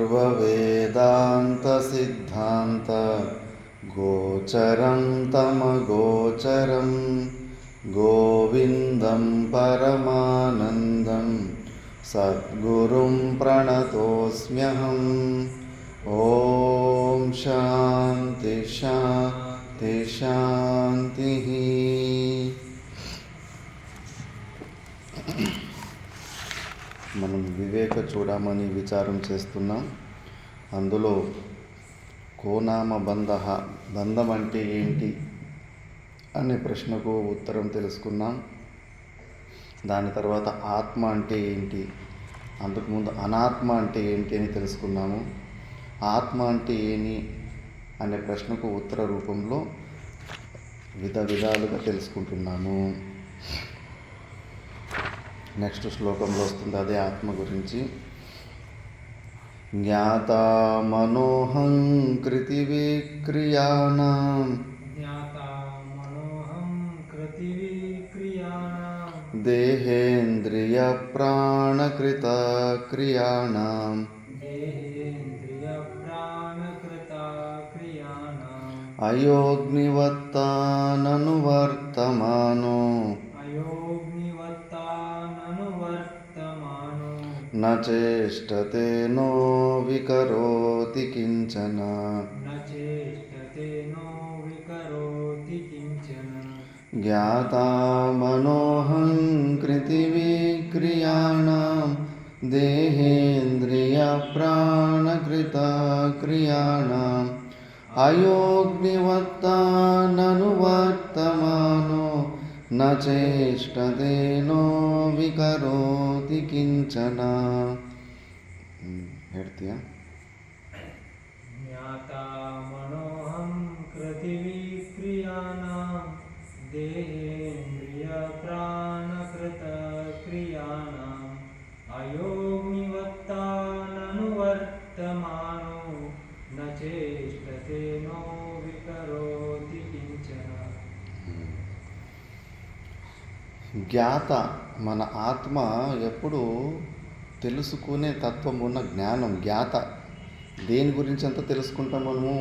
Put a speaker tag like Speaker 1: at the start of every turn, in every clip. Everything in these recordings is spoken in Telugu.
Speaker 1: सर्ववेदान्तसिद्धान्त गोचरं तमगोचरं गोविन्दं परमानन्दं सद्गुरुं प्रणतोऽस्म्यहम्। ॐ शान्ति शान्ति शान्तिः। మనం వివేక చూడమని విచారం చేస్తున్నాం. అందులో కోనామ బంధ, బంధం అంటే ఏంటి అనే ప్రశ్నకు ఉత్తరం తెలుసుకున్నాం. దాని తర్వాత ఆత్మ అంటే ఏంటి, అంతకుముందు అనాత్మ అంటే ఏంటి అని తెలుసుకున్నాము. ఆత్మ అంటే ఏమి అనే ప్రశ్నకు ఉత్తర రూపంలో విధాలుగా తెలుసుకుంటున్నాము. నెక్స్ట్ శ్లోకంలో వస్తుంది అదే ఆత్మ గురించి. జ్ఞాతా మనోహం కృతివిక్రియాణం దేహేంద్రియ ప్రాణకృత క్రియాణం అయోగ్నివత్తాననువర్తమానో न चेष्टते नो विकरोति किंचन ज्ञाता मनोहं कृतिविक्रियाणां देहेन्द्रिय प्राणकृता क्रियाणाम् अयोग्निवत्ताननुवर्तमानो न चेष्टते नो विकरोति किंचन। ಹೇಳ್ತೀಯಾ?
Speaker 2: ಜ್ಞಾತಾ ಮನೋಹಂ ಕೃತಿವಿಕ್ರಿಯಾಣಾಂ ದೇಹೇಂದ್ರಿಯ ಪ್ರಾಣಕೃತ ಕ್ರಿಯಾಣಾಂ ಅಯೋಗ್ನಿವತ್ತಾನನುವರ್ತಮಾನೋ ನ ಚೇಷ್ಟತೆ ನೋ ವಿಕರೋತಿ ಕಿಂಚನ.
Speaker 1: జ్ఞాత మన ఆత్మ ఎప్పుడు తెలుసుకునే తత్వం ఉన్న జ్ఞానం. జ్ఞాత దేని గురించి అంతా తెలుసుకుంటాం మనము?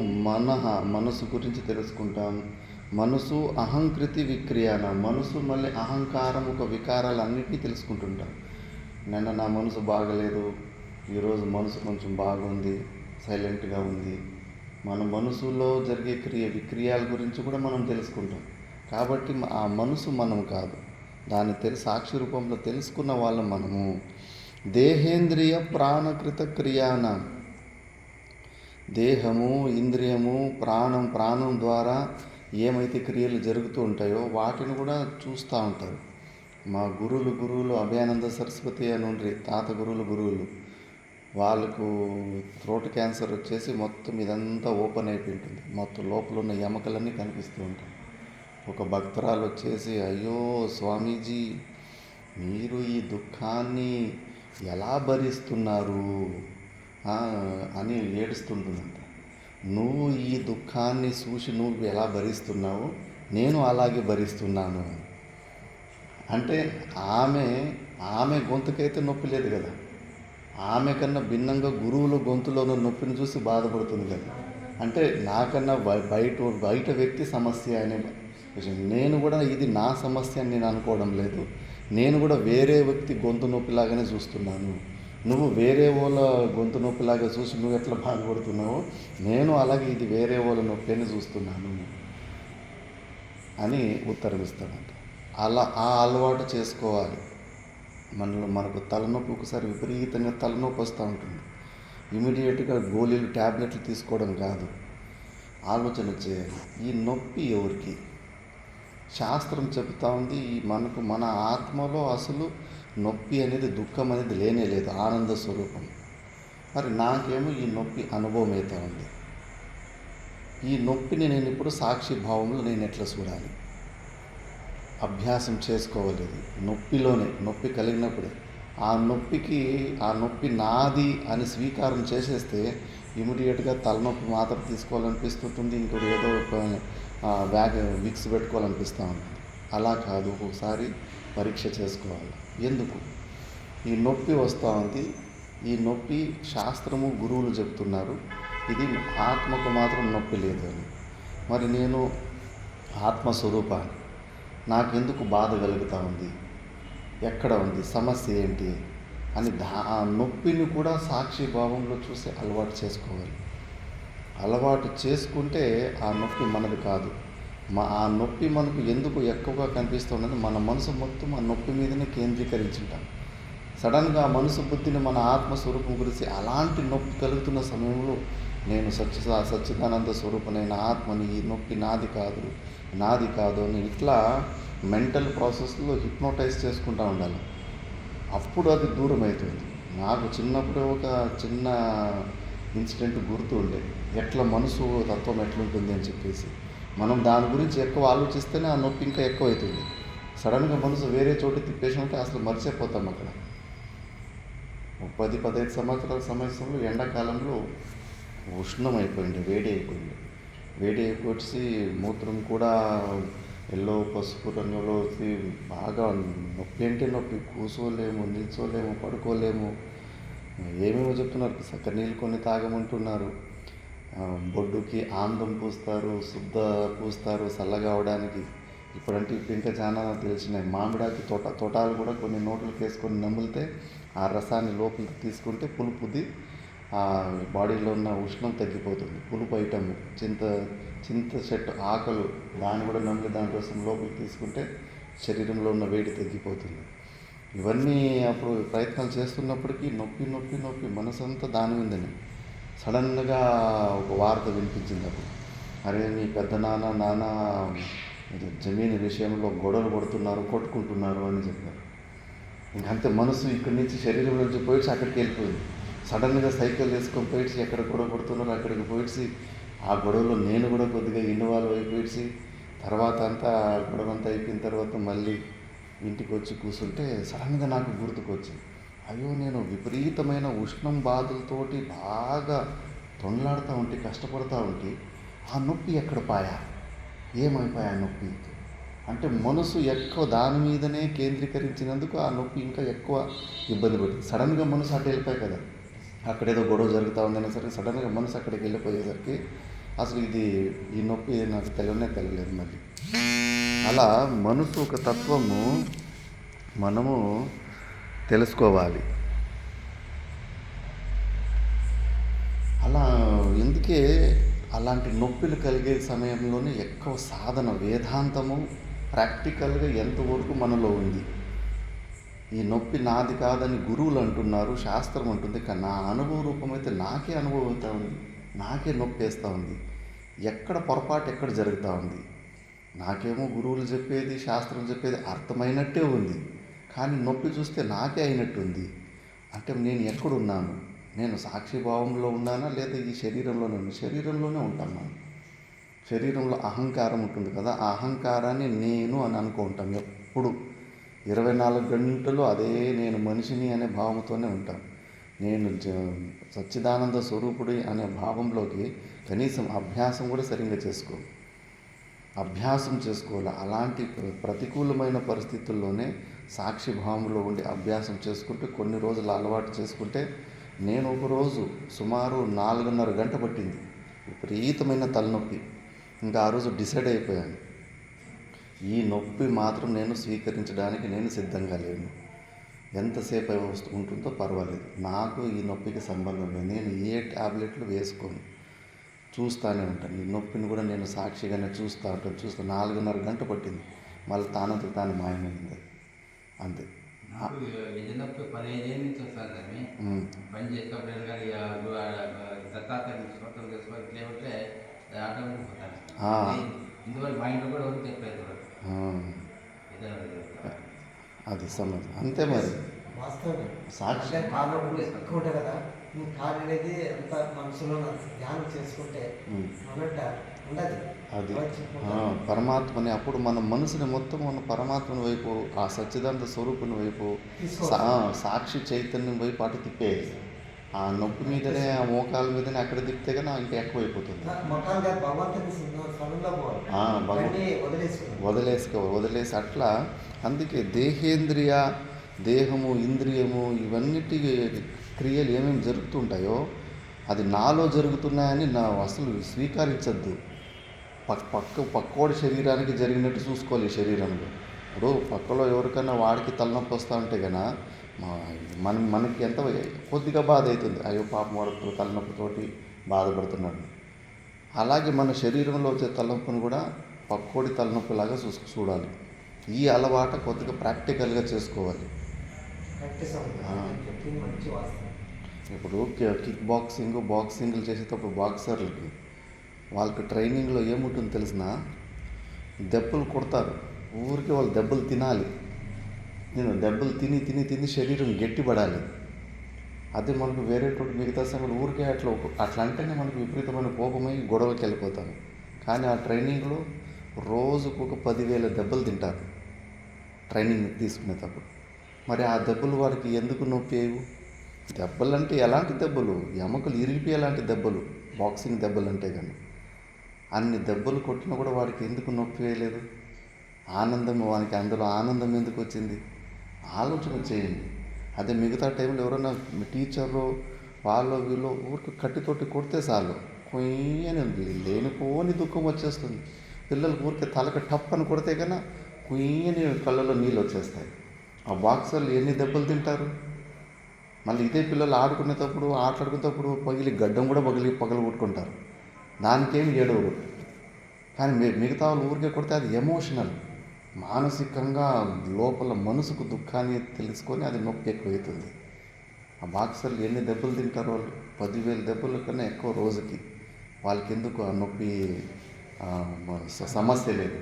Speaker 1: మనసు గురించి తెలుసుకుంటాం. మనసు అహంకృతి విక్రియాణ, మనసు మళ్ళీ అహంకారం ఒక వికారాలన్నింటినీ తెలుసుకుంటుంటాం. నిన్న నా మనసు బాగలేదు, ఈరోజు మనసు కొంచెం బాగుంది, సైలెంట్గా ఉంది. మన మనసులో జరిగే విక్రియాల గురించి కూడా మనం తెలుసుకుంటాం. కాబట్టి ఆ మనసు మనం కాదు, దాన్ని సాక్షి రూపంలో తెలుసుకున్న వాళ్ళం మనము. దేహేంద్రియ ప్రాణకృత క్రియాణ, దేహము, ఇంద్రియము, ప్రాణం ద్వారా ఏమైతే క్రియలు జరుగుతూ ఉంటాయో వాటిని కూడా చూస్తూ ఉంటారు. మా గురువులు అభయానంద సరస్వతి అని ఉండ్రి తాత గురువులు వాళ్ళకు థ్రోట్ క్యాన్సర్ వచ్చేసి మొత్తం ఇదంతా ఓపెన్ అయిపోయి ఉంటుంది. మొత్తం లోపల ఉన్న ఎముకలన్నీ కనిపిస్తూ ఉంటాయి. ఒక భక్తురాలు వచ్చేసి, అయ్యో స్వామీజీ, మీరు ఈ దుఃఖాన్ని ఎలా భరిస్తున్నారు అని ఏడుస్తుంటుందంట. నువ్వు ఈ దుఃఖాన్ని చూసి నువ్వు ఎలా భరిస్తున్నావు, నేను అలాగే భరిస్తున్నాను. అంటే ఆమె గొంతుకైతే నొప్పి లేదు కదా, ఆమె కన్నా భిన్నంగా గురువుల గొంతులోని నొప్పిని చూసి బాధపడుతుంది కదా. అంటే నాకన్నా బయట వ్యక్తి సమస్య అనే విషయం. నేను కూడా ఇది నా సమస్య అని నేను అనుకోవడం లేదు. నేను కూడా వేరే వ్యక్తి గొంతు నొప్పిలాగానే చూస్తున్నాను. నువ్వు వేరే వాళ్ళ గొంతు నొప్పిలాగా చూసి నువ్వు ఎట్లా బాధపడుతున్నావో నేను అలాగే ఇది వేరే వాళ్ళ నొప్పి అని చూస్తున్నాను అని ఉత్తరం ఇస్తాడంట. అలా ఆ అలవాటు చేసుకోవాలి. మనకు తలనొప్పి ఒకసారి విపరీతంగా తలనొప్పి వస్తూ ఉంటుంది. ఇమీడియట్గా గోళీలు ట్యాబ్లెట్లు తీసుకోవడం కాదు, ఆలోచన చేయాలి. ఈ నొప్పి ఎవరికి? శాస్త్రం చెబుతూ ఉంది, మన ఆత్మలో అసలు నొప్పి అనేది, దుఃఖం అనేది లేనే లేదు, ఆనంద స్వరూపం. మరి నాకేమో ఈ నొప్పి అనుభవం అవుతూ ఉంది. ఈ నొప్పిని నేను ఇప్పుడు సాక్షి భావంలో నేను ఎట్లా చూడాలి? అభ్యాసం చేసుకోవలేదు. నొప్పి కలిగినప్పుడే ఆ నొప్పి నాది అని స్వీకారం చేసేస్తే ఇమీడియట్గా తలనొప్పి మాత్రం తీసుకోవాలనిపిస్తుంటుంది, ఇంకోటి ఏదో విక్స్ పెట్టుకోవాలనిపిస్తూ ఉంటుంది. అలా కాదు, ఒక్కొక్కసారి పరీక్ష చేసుకోవాలి. ఎందుకు ఈ నొప్పి వస్తూ ఉంది? ఈ నొప్పి శాస్త్రము గురువులు చెప్తున్నారు, ఇది ఆత్మకు మాత్రం నొప్పి లేదు అని. మరి నేను ఆత్మస్వరూపాన్ని, నాకెందుకు బాధ కలుగుతూ ఉంది, ఎక్కడ ఉంది సమస్య ఏంటి అని ఆ నొప్పిని కూడా సాక్షి భావంలో చూసి అలవాటు చేసుకోవాలి. అలవాటు చేసుకుంటే ఆ నొప్పి మనది కాదు. ఆ నొప్పి మనకు ఎందుకు ఎక్కువగా కనిపిస్తున్నది, మన మనసు మొత్తం ఆ నొప్పి మీదనే కేంద్రీకరించుంటాం. సడన్గా మనసు బుద్ధిని మన ఆత్మస్వరూపం గురించి అలాంటి నొప్పి కలుగుతున్న సమయంలో నేను సచ్చిదానంద స్వరూపనైన ఆత్మని, ఈ నొప్పి నాది కాదు అని ఇట్లా మెంటల్ ప్రాసెస్లో హిప్నోటైజ్ చేసుకుంటూ ఉండాలి. అప్పుడు అది దూరం అవుతుంది. నాకు చిన్నప్పుడు ఒక చిన్న ఇన్సిడెంట్ గుర్తు ఉండే, ఎట్లా మనసు తత్వం ఎట్లుంటుంది అని చెప్పేసి మనం దాని గురించి ఎక్కువ ఆలోచిస్తేనే ఆ నొప్పి ఇంకా ఎక్కువ అవుతుంది. సడన్గా మనసు వేరే చోటు తిప్పేసినట్టే అసలు మర్చిపోతాం. అక్కడ 10-15 సంవత్సరాల సమయంలో ఎండాకాలంలో ఉష్ణం అయిపోయింది, వేడి అయిపోయి మూత్రం కూడా ఎల్లో పసుపు రంగులో వచ్చి బాగా నొప్పి అంటే నొప్పి, కూర్చోలేము, నిల్చోలేము, పడుకోలేము. ఏమేమో చెప్తున్నారు, చక్కెర నీళ్ళు కొన్ని తాగమంటున్నారు, బొడ్డుకి ఆందం పూస్తారు, శుద్ధ పూస్తారు చల్లగా అవడానికి. ఇప్పుడు ఇంకా చాలా తెలిసినాయి. మామిడాకి తోటాలు కూడా కొన్ని నోట్లకు వేసుకొని నమిలితే ఆ రసాన్ని లోపలికి తీసుకుంటే పులుపుది బాడీలో ఉన్న ఉష్ణం తగ్గిపోతుంది. పులుపు ఐటమ్ చింత చెట్టు ఆకలు, దాన్ని కూడా నమిలి దాని రసం లోపలికి తీసుకుంటే శరీరంలో ఉన్న వేడి తగ్గిపోతుంది. ఇవన్నీ అప్పుడు ప్రయత్నాలు చేస్తున్నప్పటికీ నొప్పి మనసంతా దాని ఉందని సడన్గా ఒక వార్త వినిపించింది. అప్పుడు అరే మీ పెద్ద నాన్న జమీన్ విషయంలో గొడవలు కొట్టుకుంటున్నారు అని చెప్పారు. ఇంకంతే మనసు ఇక్కడి నుంచి శరీరం నుంచి పోయిడ్చి అక్కడికి వెళ్ళిపోయింది. సడన్గా సైకిల్ వేసుకొని పోయిడ్చి ఎక్కడ గొడవ పడుతున్నారో అక్కడికి పోయిడ్చి ఆ గొడవలో నేను కూడా కొద్దిగా ఇన్వాల్వ్ అయిపోయిడ్చి తర్వాత గొడవ అంతా అయిపోయిన తర్వాత మళ్ళీ ఇంటికి వచ్చి కూర్చుంటే సడన్గా నాకు గుర్తుకొచ్చింది, అయ్యో నేను విపరీతమైన ఉష్ణం బాధలతోటి బాగా తొండలాడుతూ ఉంటే కష్టపడుతూ ఉంటే ఆ నొప్పి ఎక్కడ ఏమైపోయా ఆ నొప్పి అంటే మనసు ఎక్కువ దాని మీదనే కేంద్రీకరించినందుకు ఆ నొప్పి ఇంకా ఎక్కువ ఇబ్బంది పడుతుంది. సడన్గా మనసు అటు వెళ్ళిపోయి కదా, అక్కడేదో గొడవ జరుగుతూ ఉందనే సరే సడన్గా మనసు అక్కడికి వెళ్ళిపోయేసరికి అసలు ఈ నొప్పి నాకు తెలియలేదు మళ్ళీ. అలా మనసు ఒక తత్వము మనము తెలుసుకోవాలి. అలా ఎందుకే అలాంటి నొప్పులు కలిగే సమయంలోనే ఎక్కువ సాధన, వేదాంతము ప్రాక్టికల్గా ఎంతవరకు మనలో ఉంది. ఈ నొప్పి నాది కాదని గురువులు అంటున్నారు, శాస్త్రం అంటుంది, కానీ నా అనుభవ రూపమైతే నాకే అనుభవం అవుతూ ఉంది, నాకే నొప్పి వేస్తూ ఉంది. ఎక్కడ పొరపాటు ఎక్కడ జరుగుతూ ఉంది. నాకేమో గురువులు చెప్పేది శాస్త్రం చెప్పేది అర్థమైనట్టే ఉంది, కానీ నొప్పి చూస్తే నాకే అయినట్టు ఉంది. అంటే నేను ఎక్కడున్నాను, నేను సాక్షిభావంలో ఉన్నానా లేదా ఈ శరీరంలోనే ఉంటాను. శరీరంలో అహంకారం ఉంటుంది కదా, ఆ అహంకారాన్ని నేను అని అనుకుంటాం. ఎప్పుడు 24 గంటలు అదే నేను మనిషిని అనే భావంతోనే ఉంటాం. నేను సచ్చిదానంద స్వరూపుడి అనే భావంలోకి కనీసం అభ్యాసం కూడా సరిగ్గా చేసుకోవాలి. అలాంటి ప్రతికూలమైన పరిస్థితుల్లోనే సాక్షి భావంలో ఉండి అభ్యాసం చేసుకుంటే కొన్ని రోజులు అలవాటు చేసుకుంటే, నేను ఒకరోజు సుమారు 4.5 గంట పట్టింది, విపరీతమైన తలనొప్పి. ఇంకా ఆ రోజు డిసైడ్ అయిపోయాను, ఈ నొప్పి మాత్రం నేను స్వీకరించడానికి నేను సిద్ధంగా లేను. ఎంతసేపు ఉంటుందో పర్వాలేదు, నాకు ఈ నొప్పికి సంబంధం లేదు. నేను ఏ ట్యాబ్లెట్లు వేసుకోను, చూస్తూనే ఉంటాను. ఈ నొప్పిని కూడా నేను సాక్షిగానే చూస్తూ 4.5 గంట పట్టింది, మళ్ళీ తానంతకు తాను మాయమైంది అంతే.
Speaker 3: నొప్పి 15 ఏళ్ళ నుంచి వస్తుంది. పని చేసేటప్పుడు కానీ దత్తాత్రేయ తీసుకుంటే ఆటోమేటిక్ పోతాను. ఇందువల్ల మా ఇంట్లో కూడా ఎవరు చెప్పలేదు.
Speaker 1: అది సమస్య అంతే. మరి సాక్షి
Speaker 4: ఎక్కువ ఉంటుంది కదా, కాలు అనేది అంత మనసులో ధ్యానం చేసుకుంటే ఉండదు.
Speaker 1: అది పరమాత్మని అప్పుడు మన మనసుని మొత్తం మన పరమాత్మని వైపు, ఆ సచ్చిదానంద స్వరూపుని వైపు, సాక్షి చైతన్యం వైపు అటు తిప్పేది. ఆ నొప్పి మీదనే, ఆ మోకాల మీదనే అక్కడ తిప్పితే కానీ ఇంకా ఎక్కువైపోతుంది. వదిలేసి అట్లా. అందుకే దేహేంద్రియ, దేహము, ఇంద్రియము ఇవన్నిటి క్రియలు ఏమేమి జరుగుతుంటాయో అది నాలో జరుగుతున్నాయని నా అసలు స్వీకరించద్దు. పక్కోడి శరీరానికి జరిగినట్టు చూసుకోవాలి ఈ శరీరంలో. ఇప్పుడు పక్కలో ఎవరికైనా వాడికి తలనొప్పి వస్తూ ఉంటే కన్నా మనకి ఎంత కొద్దిగా బాధ అవుతుంది, అయ్యో పాపం వాడు తలనొప్పితోటి బాధపడుతున్నాడు. అలాగే మన శరీరంలో వచ్చే తలనొప్పిని కూడా పక్కోడి తలనొప్పిలాగా చూడాలి. ఈ అలవాటు కొద్దిగా ప్రాక్టికల్గా చేసుకోవాలి.
Speaker 4: ప్రాక్టీస్ అవుతుంది, మంచి వాస్తవం.
Speaker 1: ఇప్పుడు కిక్ బాక్సింగ్లు చేసేటప్పుడు బాక్సర్లకి వాళ్ళకి ట్రైనింగ్లో ఏముంటుందో తెలిసిన, దెబ్బలు కొడతారు, ఊరికి వాళ్ళు దెబ్బలు తినాలి. దెబ్బలు తిని శరీరం గట్టిపడాలి. అదే మనకు వేరే మిగతా సమయంలో ఊరికే అట్లా అంటేనే మనకు విపరీతమైన కోపమై గొడవకి వెళ్ళిపోతాము. కానీ ఆ ట్రైనింగ్లో రోజుకు ఒక 10,000 దెబ్బలు తింటారు ట్రైనింగ్ తీసుకునేటప్పుడు. మరి ఆ దెబ్బలు వాడికి ఎందుకు నొప్పి అయ్యవు? దెబ్బలు అంటే ఎలాంటి దెబ్బలు? ఎముకలు ఇరిగిపోయేలాంటి దెబ్బలు, బాక్సింగ్ దెబ్బలు అంటే. కానీ అన్ని దెబ్బలు కొట్టినా కూడా వాడికి ఎందుకు నొప్పి వేయలేదు? ఆనందం, వానికి అందులో ఆనందం ఎందుకు వచ్చింది? ఆలోచన చేయండి. అదే మిగతా టైంలో ఎవరైనా టీచరు వీళ్ళు ఊరికి కట్టితోటి కొడితే చాలు కొయ్యని లేనిపోని దుఃఖం వచ్చేస్తుంది. పిల్లలు ఊరికే తలకి టప్ అని కొడితే కన్నా కొయ్యని కళ్ళలో నీళ్ళు వచ్చేస్తాయి. ఆ బాక్సర్లు ఎన్ని దెబ్బలు తింటారు? మళ్ళీ ఇదే పిల్లలు ఆటలాడుకునేటప్పుడు గడ్డం కూడా పగలు కొట్టుకుంటారు. దానికేమి ఏడవరు. కానీ మిగతా వాళ్ళు ఊరికే కొడితే అది ఎమోషనల్, మానసికంగా లోపల మనసుకు దుఃఖాన్ని తెలుసుకొని అది నొప్పి ఎక్కువ అవుతుంది. ఆ బాక్సర్లు ఎన్ని దెబ్బలు తింటారు? వాళ్ళు 10,000 దెబ్బల కన్నా ఎక్కువ రోజుకి. వాళ్ళకి ఎందుకు ఆ నొప్పి సమస్య లేదు.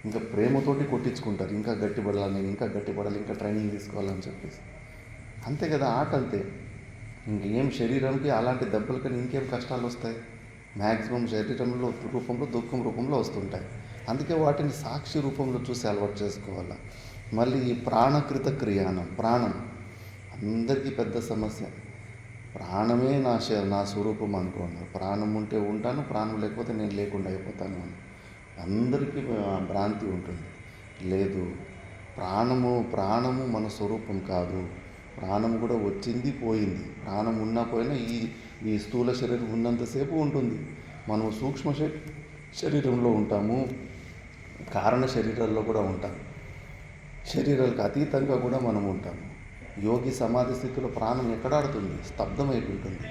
Speaker 1: ఇంకా ప్రేమతోటి కొట్టించుకుంటారు, ఇంకా గట్టిపడాలి, ఇంకా ట్రైనింగ్ తీసుకోవాలని చెప్పేసి. అంతే కదా, ఆట అంతే. ఇంకేం శరీరంకి అలాంటి దెబ్బల కన్నా ఇంకేం కష్టాలు వస్తాయి? మ్యాక్సిమం శరీరంలో రూపంలో దుఃఖం రూపంలో వస్తుంటాయి. అందుకే వాటిని సాక్షి రూపంలో చూసి అలవాటు చేసుకోవాలి. మళ్ళీ ఈ ప్రాణకృత క్రియానం, ప్రాణం అందరికీ పెద్ద సమస్య. ప్రాణమే నా స్వరూపం అనుకోండి. ప్రాణం ఉంటే ఉంటాను, ప్రాణం లేకపోతే నేను లేకుండా అయిపోతాను అని అందరికీ భ్రాంతి ఉంటుంది. లేదు, ప్రాణము మన స్వరూపం కాదు. ప్రాణం కూడా వచ్చింది పోయింది. ప్రాణం ఉన్నా పోయినా ఈ స్థూల శరీరం ఉన్నంతసేపు ఉంటుంది. మనం సూక్ష్మ శరీరంలో ఉంటాము, కారణ శరీరాల్లో కూడా ఉంటాం. శరీరాలకు అతీతంగా కూడా మనం ఉంటాము. యోగి సమాధి స్థితిలో ప్రాణం ఎక్కడాడుతుంది? స్తబ్దమైపోతుంది.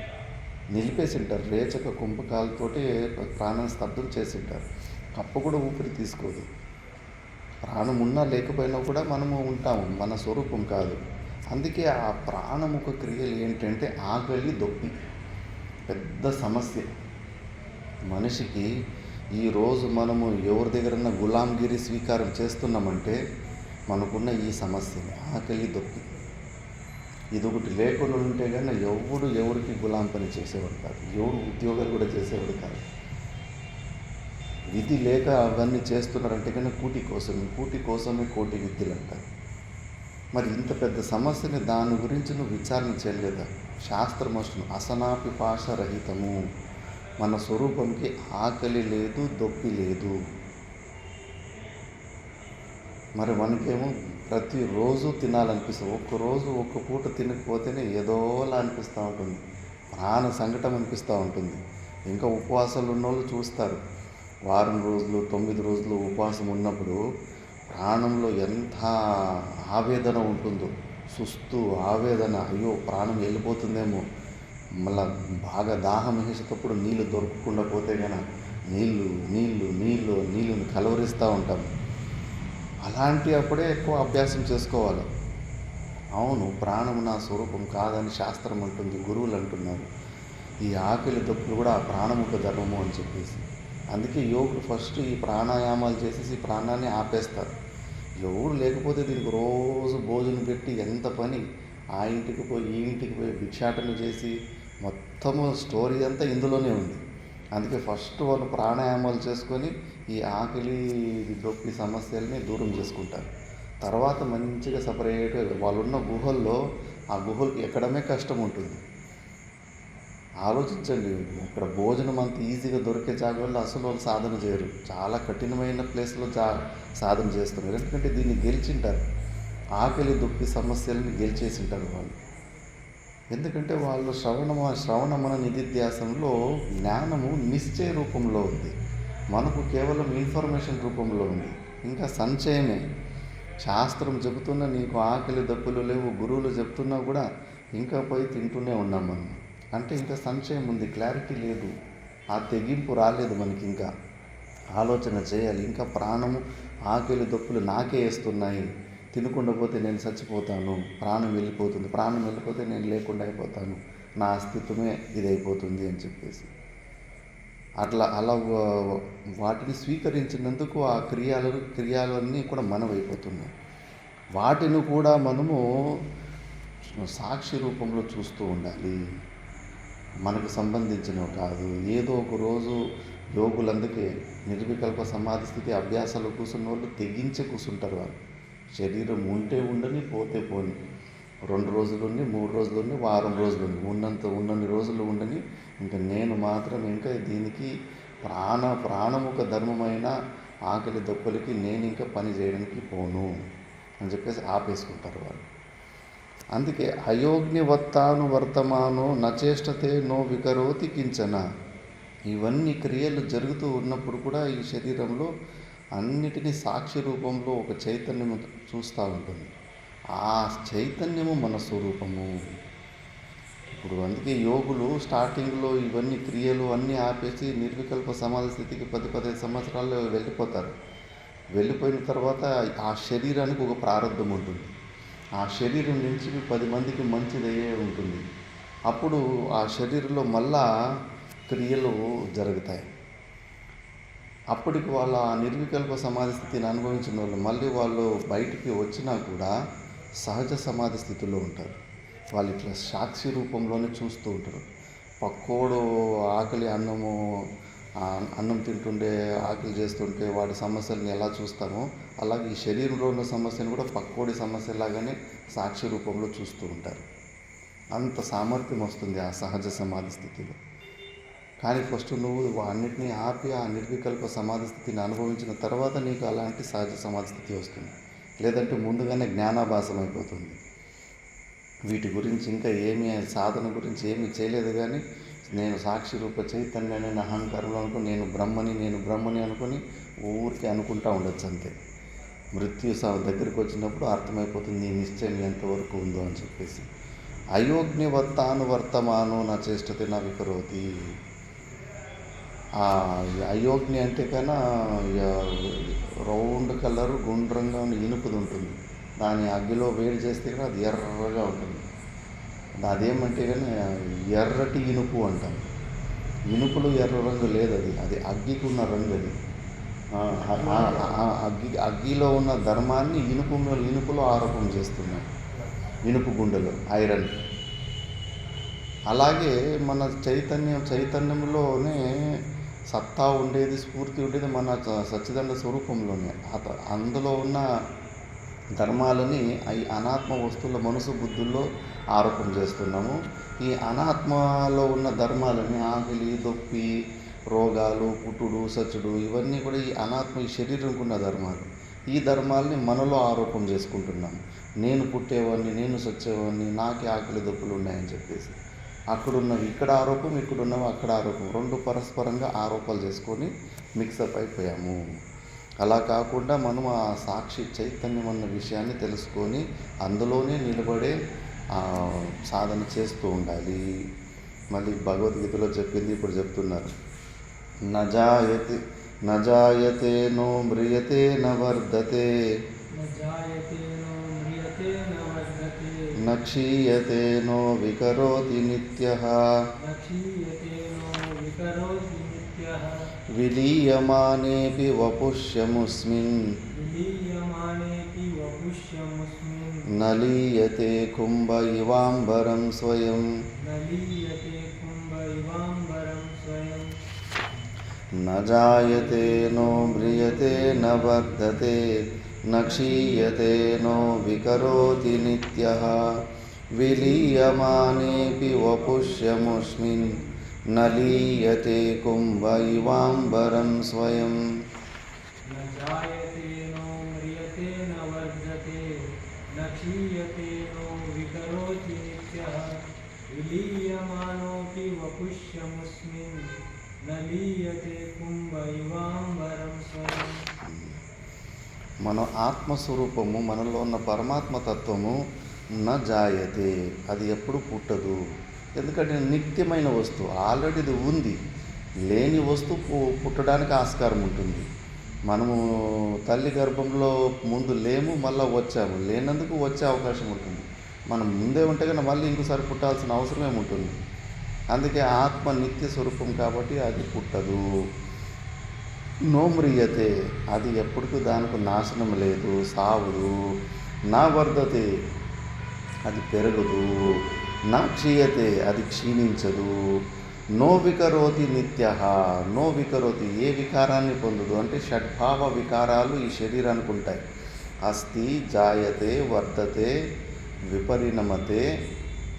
Speaker 1: నిలిపేసి ఉంటారు, రేచక కుంభకాలతోటి ప్రాణాన్ని స్తబ్దం చేసి ఉంటారు. కప్ప కూడా ఊపిరి తీసుకోదు. ప్రాణం ఉన్నా లేకపోయినా కూడా మనము ఉంటాము, మన స్వరూపం కాదు. అందుకే ఆ ప్రాణముఖ క్రియలు ఏంటంటే ఆకలి, దొప్పి పెద్ద సమస్య మనిషికి. ఈరోజు మనము ఎవరి దగ్గరన్నా గులాంగిరి స్వీకారం చేస్తున్నామంటే మనకున్న ఈ సమస్య ఆకలి, దొప్పి. ఇదొకటి లేకుండా ఉంటే కానీ ఎవరికి గులాం పని చేసేవాడు కాదు, ఎవరు ఉద్యోగాలు కూడా చేసేవాడు కాదు. విధి లేక అవన్నీ చేస్తున్నారంటే కానీ కూటి కోసమే కోటి విద్యలు అంటారు. మరి ఇంత పెద్ద సమస్యని దాని గురించి నువ్వు విచారణ చేయలేదా? శాస్త్రమోషం అసనాపిపాష రహితము. మన స్వరూపంకి ఆకలి లేదు, దొప్పి లేదు. మరి మనకేమో ప్రతిరోజు తినాలనిపిస్తుంది. ఒక్కరోజు ఒక్క పూట తినకపోతేనే ఏదోలా అనిపిస్తూ ఉంటుంది, ప్రాణ సంకటం అనిపిస్తూ ఉంటుంది. ఇంకా ఉపవాసాలు ఉన్నోళ్ళు చూస్తారు, వారం రోజులు 9 రోజులు ఉపవాసం ఉన్నప్పుడు ప్రాణంలో ఎంత ఆవేదన ఉంటుందో, సుస్తు ఆవేదన, అయ్యో ప్రాణం వెళ్ళిపోతుందేమో. మళ్ళీ బాగా దాహం వేసేటప్పుడు నీళ్ళు దొరకకుండా పోతే కనుక నీళ్ళుని కలవరిస్తూ ఉంటాం. అలాంటి అప్పుడే ఎక్కువ అభ్యాసం చేసుకోవాలి. అవును, ప్రాణం నా స్వరూపం కాదని శాస్త్రం అంటుంది, గురువులు అంటున్నారు. ఈ ఆకలి దొప్పులు కూడా ఆ ప్రాణముఖ ధర్మము అని చెప్పేసి. అందుకే యోగులు ఫస్ట్ ఈ ప్రాణాయామాలు చేసేసి ప్రాణాన్ని ఆపేస్తారు. ఎవరు లేకపోతే దీనికి రోజు భోజనం పెట్టి ఎంత పని, ఆ ఇంటికి పోయి ఈ ఇంటికి పోయి భిక్షాటన చేసి మొత్తము స్టోరీ అంతా ఇందులోనే ఉంది. అందుకే ఫస్ట్ వాళ్ళు ప్రాణాయామాలు చేసుకొని ఈ ఆకలి దొప్పి సమస్యల్ని దూరం చేసుకుంటారు. తర్వాత మంచిగా సపరేట్గా వాళ్ళున్న గుహల్లో ఆ గుహలకు ఎక్కడమే కష్టం ఉంటుంది. ఆలోచించండి, ఇక్కడ భోజనం అంత ఈజీగా దొరికే జాగాల్లో అసలు వాళ్ళు సాధన చేయరు. చాలా కఠినమైన ప్లేస్లో సాధన చేస్తున్నారు. ఎందుకంటే దీన్ని గెలిచింటారు, ఆకలి దొప్పి సమస్యలని గెలిచేసింటారు వాళ్ళు. ఎందుకంటే వాళ్ళు శ్రవణమన నిధిధ్యాసంలో జ్ఞానము నిశ్చయ రూపంలో ఉంది, మనకు కేవలం ఇన్ఫర్మేషన్ రూపంలో ఉంది, ఇంకా సంచయమే. శాస్త్రం చెబుతున్నా నీకు ఆకలి దప్పులు లేవు, గురువులు చెప్తున్నా కూడా ఇంకా పోయి తింటూనే ఉన్నాం మనం. అంటే ఇంకా సంచయం ఉంది, క్లారిటీ లేదు, ఆ తెగింపు రాలేదు మనకి. ఇంకా ఆలోచన చేయాలి. ఇంకా ప్రాణము ఆకలి దప్పులు నాకే వేస్తున్నాయి, తినకుండా పోతే నేను చచ్చిపోతాను, ప్రాణం వెళ్ళిపోతుంది, ప్రాణం వెళ్ళిపోతే నేను లేకుండా అయిపోతాను, నా అస్తిత్వమే ఇదైపోతుంది అని చెప్పేసి అలా వాటిని స్వీకరించినందుకు ఆ క్రియాలన్నీ కూడా మనమైపోతున్నాయి. వాటిని కూడా మనము సాక్షి రూపంలో చూస్తూ ఉండాలి, మనకు సంబంధించినవి కాదు. ఏదో ఒక రోజు యోగులందుకే నిర్వికల్ప సమాధి స్థితి అభ్యాసాలు కూర్చున్న వాళ్ళు తెగించి కూర్చుంటారు. వాళ్ళు శరీరం ఉంటే ఉండని, పోతే పోని, 2 రోజులుండి, 3 రోజులుండి, వారం రోజులుండి, ఉన్నన్ని రోజులు ఉండని, ఇంకా నేను మాత్రం ఇంకా దీనికి ప్రాణముఖ ధర్మమైన ఆకలి దప్పులకి నేను ఇంకా పని చేయడానికి పోను అని చెప్పేసి ఆపేసుకుంటారు వాళ్ళు. అందుకే అయోగ్నివత్తాను వర్తమానో నచేష్టతే నో వికరోతి కించన. ఇవన్నీ క్రియలు జరుగుతూ ఉన్నప్పుడు కూడా ఈ శరీరంలో అన్నిటినీ సాక్షి రూపంలో ఒక చైతన్యము చూస్తూ ఉంటుంది. ఆ చైతన్యము మన స్వరూపము. ఇప్పుడు అందుకే యోగులు స్టార్టింగ్లో ఇవన్నీ క్రియలు అన్నీ ఆపేసి నిర్వికల్ప సమాధి స్థితికి 10-15 సంవత్సరాలు వెళ్ళిపోతారు. వెళ్ళిపోయిన తర్వాత ఆ శరీరానికి ఒక ప్రారంభం ఉంటుంది. ఆ శరీరం నుంచి 10 మందికి మంచిదయ్యే ఉంటుంది. అప్పుడు ఆ శరీరంలో మళ్ళా క్రియలు జరుగుతాయి. అప్పటికి వాళ్ళు ఆ నిర్వికల్ప సమాధి స్థితిని అనుభవించిన వాళ్ళు మళ్ళీ వాళ్ళు బయటికి వచ్చినా కూడా సహజ సమాధి స్థితిలో ఉంటారు. వాళ్ళు ఇట్లా సాక్షి రూపంలోనే చూస్తూ ఉంటారు. పక్కోడు ఆకలి అన్నం తింటుండే, ఆకలి చేస్తుంటే వాడి సమస్యలను ఎలా చూస్తామో అలాగే ఈ శరీరంలో ఉన్న సమస్యను కూడా పక్కోడి సమస్యలాగానే సాక్షి రూపంలో చూస్తూ ఉంటారు. అంత సామర్థ్యం వస్తుంది ఆ సహజ సమాధి స్థితిలో. కానీ ఫస్ట్ నువ్వు అన్నిటినీ ఆపి ఆ నిర్వికల్ప సమాధి స్థితిని అనుభవించిన తర్వాత నీకు అలాంటి సహజ సమాధి స్థితి వస్తుంది. లేదంటే ముందుగానే జ్ఞానాభాసం అయిపోతుంది. వీటి గురించి ఇంకా సాధన గురించి ఏమీ చేయలేదు, కానీ నేను సాక్షి రూప చైతన్యాన్ని అహంకారంలో అనుకుని నేను బ్రహ్మని అనుకుని ఊరికి అనుకుంటా ఉండొచ్చు అంతే. మృత్యు దగ్గరికి వచ్చినప్పుడు అర్థమైపోతుంది ఈ నిశ్చయం ఎంతవరకు ఉందో అని చెప్పేసి. అయోగ్నివత్తాను వర్తమానో నా చేష్టతే నా వికరోతి. అయోగ్ని అంటే కన్నా రౌండ్ కలరు గుండ్రంగా ఉన్న ఇనుపుది ఉంటుంది. దాని అగ్గిలో వేడి చేస్తే కానీ అది ఎర్రగా ఉంటుంది. అదేమంటే కానీ ఎర్రటి ఇనుపు అంటాం. ఇనుపులో ఎర్ర రంగు లేదు, అది అగ్గికి ఉన్న రంగు. అది అగ్గిలో ఉన్న ధర్మాన్ని ఇనుపులో ఆరోపణ చేస్తున్నాం. ఇనుపు గుండెలో ఐరన్. అలాగే మన చైతన్యంలోనే సత్తా ఉండేది, స్ఫూర్తి ఉండేది మన సచ్చిదండ స్వరూపంలోనే. అందులో ఉన్న ధర్మాలని ఈ అనాత్మ వస్తువుల మనసు బుద్ధుల్లో ఆరోపణ చేస్తున్నాము. ఈ అనాత్మలో ఉన్న ధర్మాలని ఆకలి, దొప్పి, రోగాలు, పుట్టుడు, సచ్చుడు ఇవన్నీ కూడా ఈ అనాత్మ, ఈ శరీరంకు ఉన్న ధర్మాలు. ఈ ధర్మాలని మనలో ఆరోపణ చేసుకుంటున్నాము. నేను పుట్టేవాడిని, నేను సచ్చేవాడిని, నాకే ఆకలి దొప్పులు ఉన్నాయని చెప్పేసి. అక్కడున్నవి ఇక్కడ ఆరోపం, ఇక్కడున్నవి అక్కడ ఆరోపం, 2 పరస్పరంగా ఆరోపాలు చేసుకొని మిక్సప్ అయిపోయాము. అలా కాకుండా మనం ఆ సాక్షి చైతన్యం అన్న విషయాన్ని తెలుసుకొని అందులోనే నిలబడే సాధన చేస్తూ ఉండాలి. మళ్ళీ భగవద్గీతలో చెప్పింది ఇప్పుడు చెప్తున్నారు. నజాయతే నో మ్రియతే నవర్ధతే నక్షీయతే నో వికరోతి నిత్యః విలీయమానేపి వపుష్యముస్మిన్ నలీయతే కుంభ ఇవాంబరం స్వయం. నజాయతే నో మ్రియతే నవర్ధతే నక్షీయతే నో వికరోతి నిత్యః విలీయమానేపి వపుష్యముస్మిన్ నలీయతే కుంభ ఇవాంబరం స్వయం.
Speaker 2: విలీయమానోపి వపుష్యముస్మిన్ న లీయతే కుంభ ఇవాంబరం స్వయం.
Speaker 1: మన ఆత్మస్వరూపము, మనలో ఉన్న పరమాత్మ తత్వము న జాయతే, అది ఎప్పుడు పుట్టదు. ఎందుకంటే నిత్యమైన వస్తువు, ఆల్రెడీ ఇది ఉంది. లేని వస్తువు పుట్టడానికి ఆస్కారం ఉంటుంది. మనము తల్లి గర్భంలో ముందు లేము, మళ్ళీ వచ్చాము. లేనందుకు వచ్చే అవకాశం ఉంటుంది. మనం ముందే ఉంటే కనుక మళ్ళీ ఇంకోసారి పుట్టాల్సిన అవసరం ఏముంటుంది. అందుకే ఆత్మ నిత్య స్వరూపం కాబట్టి అది పుట్టదు. నోమ్రియతే, అది ఎప్పటికీ దానికి నాశనం లేదు, సావదు. నా వర్ధతే, అది పెరగదు. నా క్షీయతే, అది క్షీణించదు. నో వికరోతి నిత్య, నో వికరోతి, ఏ వికారాన్ని పొందదు. అంటే షడ్భావ వికారాలు ఈ శరీరానికి ఉంటాయి. అస్థి, జాయతే, వర్ధతే, విపరిణమతే,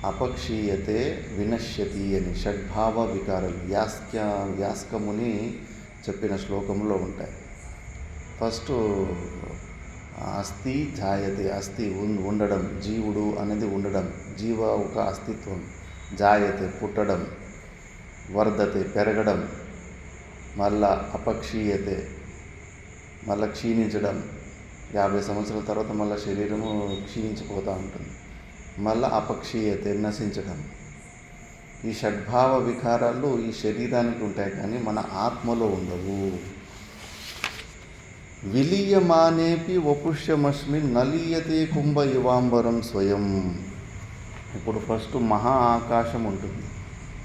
Speaker 1: అపక్షీయతే, వినశ్యతి అని షడ్భావ వికారాలు వ్యాస్కముని చెప్పిన శ్లోకంలో ఉంటాయి. ఫస్ట్ అస్థి జాయతే, అస్థి ఉండడం, జీవుడు అనేది ఉండడం, జీవ ఒక అస్తిత్వం. జాయతే పుట్టడం, వర్ధతే పెరగడం, మళ్ళా అపక్షీయతే మళ్ళీ క్షీణించడం. 50 సంవత్సరాల తర్వాత మళ్ళీ శరీరము క్షీణించిపోతూ ఉంటుంది. మళ్ళీ అపక్షీయతే నశించడం. ఈ షడ్భావ వికారాలు ఈ శరీరానికి ఉంటాయి కానీ మన ఆత్మలో ఉండవు. విలీయమానేపి వపుష్యమస్మిన్ నలీయతే కుంభ ఇవాంబరం స్వయం. ఇప్పుడు ఫస్ట్ మహా ఆకాశం ఉంటుంది.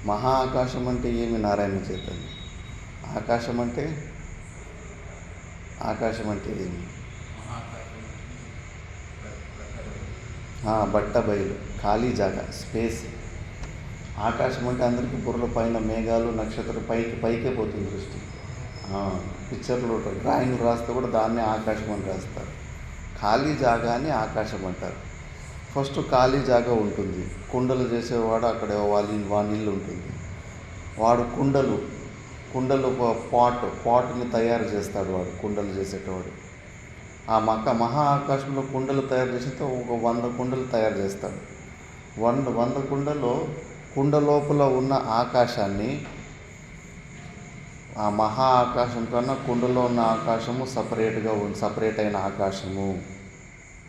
Speaker 1: మహా ఆకాశం అంటే ఏమి? నారాయణ చైతన్యం. ఆకాశం అంటే ఏమి? బట్ట బయలు, ఖాళీ జాగా, స్పేస్. ఆకాశం అంటే అందరికీ బుర్రల పైన మేఘాలు, నక్షత్రం పైకే పోతుంది దృష్టి. పిక్చర్లు డ్రాయింగ్లు రాస్తే కూడా దాన్నే ఆకాశం అని రాస్తారు. ఖాళీ జాగా అని ఆకాశం అంటారు. ఫస్ట్ ఖాళీ జాగా ఉంటుంది. కుండలు చేసేవాడు అక్కడ వాని ఇల్లు ఉంటుంది. వాడు కుండలు పాట్ని తయారు చేస్తాడు. వాడు కుండలు చేసేటవాడు. ఆ మహా ఆకాశంలో కుండలు తయారు చేసితే ఒక 100 కుండలు తయారు చేస్తాడు. 100 కుండ లోపల ఉన్న ఆకాశాన్ని, ఆ మహా ఆకాశం కన్నా కుండలో ఉన్న ఆకాశము సపరేట్ అయిన ఆకాశము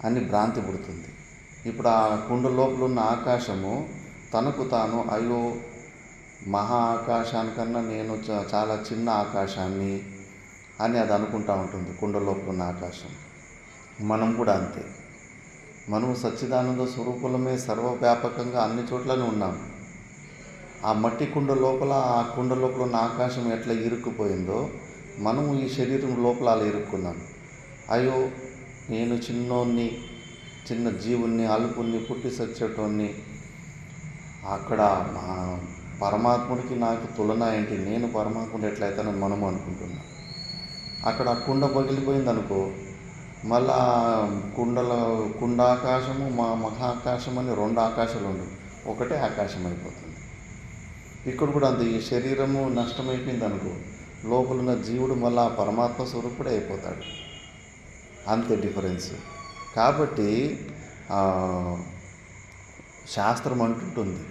Speaker 1: అని భ్రాంతి పుడుతుంది. ఇప్పుడు ఆ కుండ లోపల ఉన్న ఆకాశము తనకు తాను అయ్యో మహా ఆకాశానికన్నా నేను చాలా చిన్న ఆకాశాన్ని అని అది అనుకుంటూ ఉంటుంది. కుండ లోపల ఉన్న ఆకాశం. మనం కూడా అంతే. మనం సచ్చిదానంద స్వరూపులమే, సర్వవ్యాపకంగా అన్ని చోట్లనే ఉన్నాం. ఆ మట్టి కుండ లోపల ఉన్న ఆకాశం ఎట్లా ఇరుక్కుపోయిందో మనము ఈ శరీరం లోపల అలా ఇరుక్కున్నాం. అయ్యో నేను చిన్న జీవుణ్ణి, అల్పుణ్ణి, పుట్టి సచ్చేటోన్ని, అక్కడ పరమాత్ముడికి నాకు తులన ఏంటి, నేను పరమాత్ముడు ఎట్లయితానని మనము అనుకుంటున్నాం. అక్కడ కుండ పగిలిపోయింది అనుకో, మళ్ళా కుండాకాశము మహాకాశం అని 2 ఆకాశాలు ఉండవు, ఒకటే ఆకాశం అయిపోతుంది. ఇక్కడ కూడా అంతే. ఈ శరీరము నష్టమైపోయింది అనుకో, లోపలున్న జీవుడు మళ్ళా పరమాత్మ స్వరూపుడే అయిపోతాడు. అంతే డిఫరెన్స్. కాబట్టి శాస్త్రం అంటుంటుంది